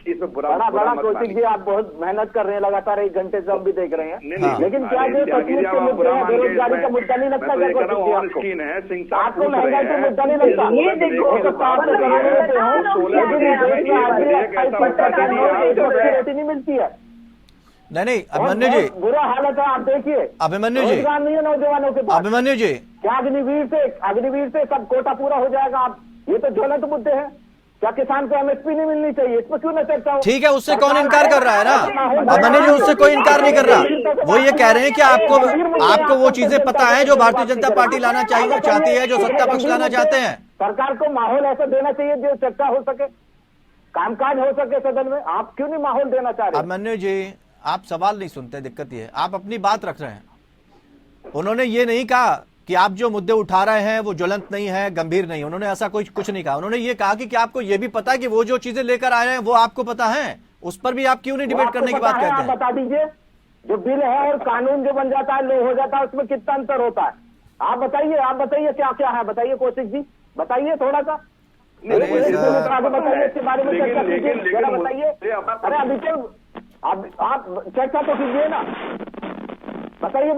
इसमें बड़ा कौशिक जी, आप बहुत मेहनत कर रहे हैं लगातार, 1 घंटे से हम भी देख रहे हैं। लेकिन क्या जो सचमुच के मुद्दे हैं, बेरोजगारी का मुद्दा नहीं लगता क्या कौशिक जी आपको? महंगाई का मुद्दा नहीं लगता? ये देखो रोटी नहीं मिलती है। नहीं अभिमन्यु जी, बुरा हालत है, आप देखिए। अभिमन्यु जी, रोजगार नहीं है नौजवानों के पास। अभिमन्यु जी, क्या अग्निवीर से सब कोटा पूरा हो जाएगा? आप ये तो ज्वलंत मुद्दे हैं। क्या किसान को एमएसपी नहीं मिलनी चाहिए? इस पर क्यों न चर्चा हो? ठीक है, उससे कौन इनकार कर रहा है ना? अभिमन्यु जी, उससे कोई इनकार नहीं कर रहा। वो ये कह रहे हैं कि आपको वो चीजें पता है जो भारतीय जनता पार्टी लाना चाहती है, जो सत्ता पक्ष लाना चाहते हैं। सरकार को माहौल ऐसा देना चाहिए जो चर्चा हो सके, कामकाज हो सके सदन में। आप क्यों नहीं माहौल देना चाह रहे? अभिमन्यु जी, आप सवाल नहीं सुनते, दिक्कत ये है। आप अपनी बात रख रहे हैं। उन्होंने ये नहीं कहा कि आप जो मुद्दे उठा रहे हैं वो ज्वलंत नहीं है, गंभीर नहीं। उन्होंने ऐसा कुछ नहीं कहा। उन्होंने ये कहा कि आपको ये भी पता है कि वो जो चीजें लेकर आ रहे हैं वो आपको पता है, उस पर भी आप क्यों नहीं डिबेट करने की बात कहते हैं? आप बता दीजिए, जो बिल है और कानून जो बन जाता है, लो हो जाता है, उसमें कितना अंतर होता है? आप बताइए क्या क्या है, बताइए कौशिक जी, बताइए थोड़ा सा। आगे बताइए, इसके बारे में चर्चा कीजिए, जरा बताइए। अरे अभी तो आप चर्चा तो कीजिए ना, बताइए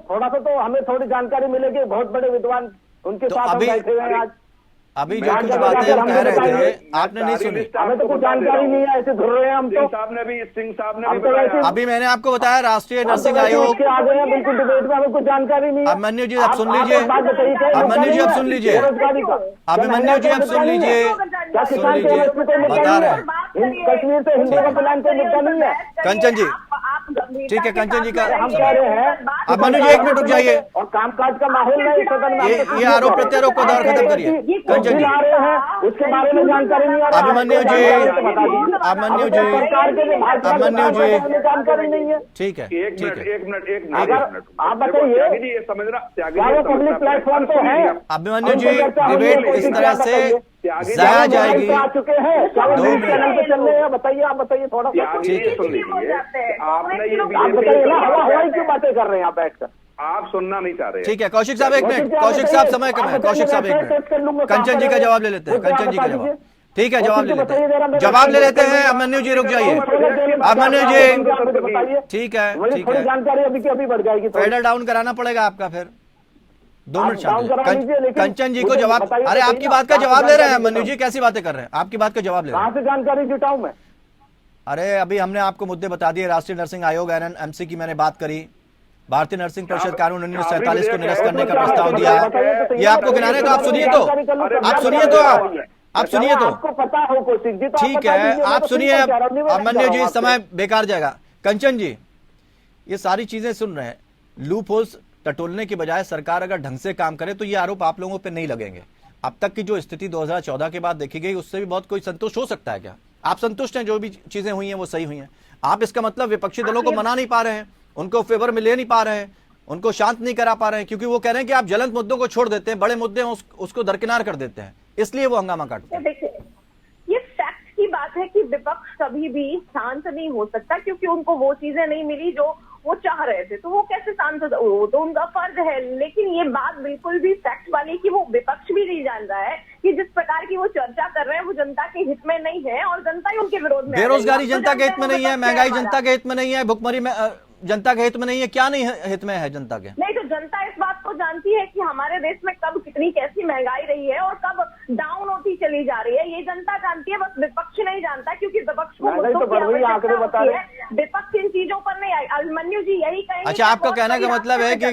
थोड़ा सा, तो हमें थोड़ी जानकारी मिलेगी। बहुत बड़े विद्वान उनके साथ हम बैठे हुए हैं आज। अभी जो कुछ बातें हम कह रहे थे आपने नहीं सुनी। हमें तो कुछ जानकारी नहीं है, ऐसे धुर रहे हैं हम तो। सिंह साहब ने भी अभी मैंने आपको बताया राष्ट्रीय नर्सिंग आयोग आ गए हैं बिल्कुल डिबेट में, हमें कुछ जानकारी नहीं है। अभिमन्यु जी, आप सुन लीजिए। अभिमन्यु जी, आप सुन लीजिए। अभिमन्यु जी, आप सुन लीजिए, बता रहे हैं। कश्मीर से हिंदू का प्लान कोई मुद्दा नहीं है। कंचन जी, ठीक है, कंचन जी का हम कह रहे हैं। अभिमन्यु जी, 1 मिनट रुक जाइए। और कामकाज का माहौल नहीं सदन में। ये आरोप प्रत्यारोप को दौर खत्म करिए। कंचन जी, आ रहे हैं, उसके बारे में जानकारी नहीं आ रहा। अभिमन्यु जी, सरकार के जो जानकारी नहीं है। ठीक है, एक मिनट आप बताइए, ये समझना क्या वो पब्लिक प्लेटफॉर्म तो है? अभिमन्यु जी, डिबेट इस तरह से जाया जाएगी। आ चुके हैं, 2 मिनट चल रहे हैं। बताइए थोड़ा सा। आपने ये आप बताइए ना, हवाई क्यों बातें कर रहे हैं आप बैठकर? आप सुनना नहीं चाह रहे। ठीक है, कौशिक साहब 1 मिनट। कौशिक साहब, समय कम है। कौशिक साहब 1 मिनट। कंचन जी का जवाब ले लेते हैं। कंचन जी का जवाब, ठीक है, जवाब ले लेते हैं। जवाब ले लेते हैं। अभिमन्यु जी, रुक जाइए। अभिमन्यु जी, ठीक है, जानकारी अभी की अभी बढ़ जाएगी। फेडर डाउन कराना पड़ेगा आपका, फिर 2 मिनट शांति। कंचन जी को जवाब, अरे आपकी बात का जवाब ले रहे हैं अभिमन्यु जी, कैसी बातें कर रहे हैं? आपकी बात का जवाब ले रहे हैं। कहां से जानकारी जुटाऊं मैं? अरे अभी हमने आपको मुद्दे बता दिए। राष्ट्रीय नर्सिंग आयोग NNMC की मैंने बात करी। भारतीय नर्सिंग परिषद कानून 1947 को निरस्त करने का प्रस्ताव दिया है। ये आपको गिनाने, तो आप सुनिए तो आपको पता हो कौशिक जी, ठीक है, आप सुनिए। अभिमन्यु जी, समय बेकार जाएगा। कंचन जी, ये सारी चीजें सुन रहे हैं। लूप होल्स टटोलने की बजाय सरकार अगर ढंग से काम करे तो ये आरोप आप लोगों पे नहीं लगेंगे। अब तक की जो स्थिति 2014 के बाद देखी गई, उससे भी बहुत कोई संतुष्ट हो सकता है क्या? आप संतुष्ट हैं? जो भी चीजें हुई हैं वो सही हुई हैं? आप इसका मतलब विपक्षी दलों को मना नहीं पा रहे हैं, उनको फेवर में ले नहीं पा रहे हैं, उनको शांत नहीं करा पा रहे हैं, क्योंकि वो कह रहे हैं कि आप ज्वलंत मुद्दों को छोड़ देते हैं, बड़े मुद्दे हैं उसको दरकिनार कर देते हैं, इसलिए वो हंगामा काटते हैं। देखिए, ये फैक्ट की बात है कि विपक्ष कभी भी शांत नहीं हो सकता, क्योंकि उनको वो चीजें नहीं मिली जो वो चाह रहे थे, तो वो कैसे शांत, वो तो उनका फर्ज है। लेकिन ये बात बिल्कुल भी फैक्ट वाली कि वो विपक्ष भी नहीं जान रहा है कि जिस प्रकार की वो चर्चा कर रहे हैं वो जनता के हित में नहीं है, और जनता ही उनके विरोध में। बेरोजगारी जनता के हित में नहीं है, महंगाई जनता के हित में नहीं है, भुखमरी में जनता के हित में नहीं है। क्या नहीं हित में है जनता के? नहीं, तो जनता इस बात को जानती है कि हमारे देश में कब कितनी कैसी महंगाई रही है और कब डाउन होती चली जा रही है, ये जनता जानती है। बस विपक्ष नहीं जानता, क्योंकि विपक्ष को विपक्ष इन चीजों पर नहीं आई। अभिमन्यु जी यही कहेंगे। अच्छा, आपका कहने का मतलब है कि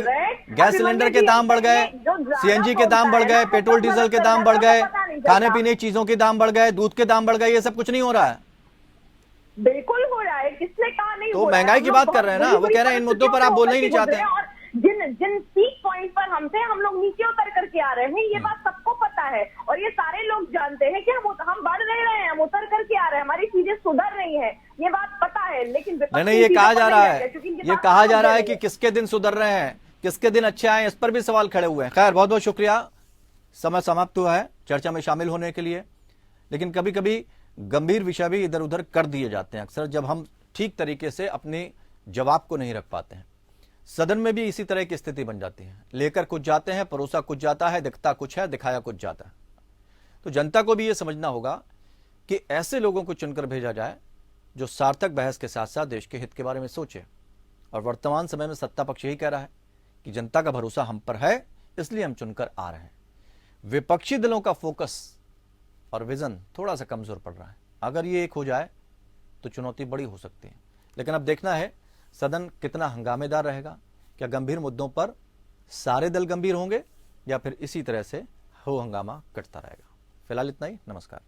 गैस सिलेंडर के दाम बढ़ गए, CNG के दाम बढ़ गए, पेट्रोल डीजल के दाम बढ़ गए, खाने पीने की चीजों के दाम बढ़ गए, दूध के दाम बढ़ गए, ये सब कुछ नहीं हो रहा है? बिल्कुल हो रहा है, किसने कहा नहीं? तो महंगाई की बात कर रहे हैं ना, वो कह रहे हैं इन मुद्दों पर आप बोलना ही नहीं चाहते। और जिन पीक पॉइंट पर हम थे, हम लोग नीचे उतर करके आ रहे हैं, ये बात सबको पता है, और ये सारे लोग जानते हैं कि हम बढ़ नहीं रहे हैं, हम उतर करके आ रहे हैं, हमारी चीजें सुधर रही है, ये बात पता है। लेकिन नहीं, ये कहा जा रहा है, ये कहा जा रहा है कि किसके दिन सुधर रहे हैं, किसके दिन अच्छे आए, इस पर भी सवाल खड़े हुए हैं। खैर, बहुत बहुत शुक्रिया, समय समाप्त हुआ है चर्चा में शामिल होने के लिए। लेकिन कभी कभी गंभीर विषय भी इधर उधर कर दिए जाते हैं अक्सर, जब हम ठीक तरीके से अपनी जवाब को नहीं रख पाते हैं। सदन में भी इसी तरह की स्थिति बन जाती है, लेकर कुछ जाते हैं, परोसा कुछ जाता है, दिखता कुछ है, दिखाया कुछ जाता है। तो जनता को भी यह समझना होगा कि ऐसे लोगों को चुनकर भेजा जाए जो सार्थक बहस के साथ साथ देश के हित के बारे में सोचे। और वर्तमान समय में सत्ता पक्ष यही कह रहा है कि जनता का भरोसा हम पर है, इसलिए हम चुनकर आ रहे हैं। विपक्षी दलों का फोकस और विजन थोड़ा सा कमजोर पड़ रहा है। अगर ये एक हो जाए तो चुनौती बड़ी हो सकती है। लेकिन अब देखना है सदन कितना हंगामेदार रहेगा। क्या गंभीर मुद्दों पर सारे दल गंभीर होंगे या फिर इसी तरह से हो हंगामा कटता रहेगा। फिलहाल इतना ही। नमस्कार।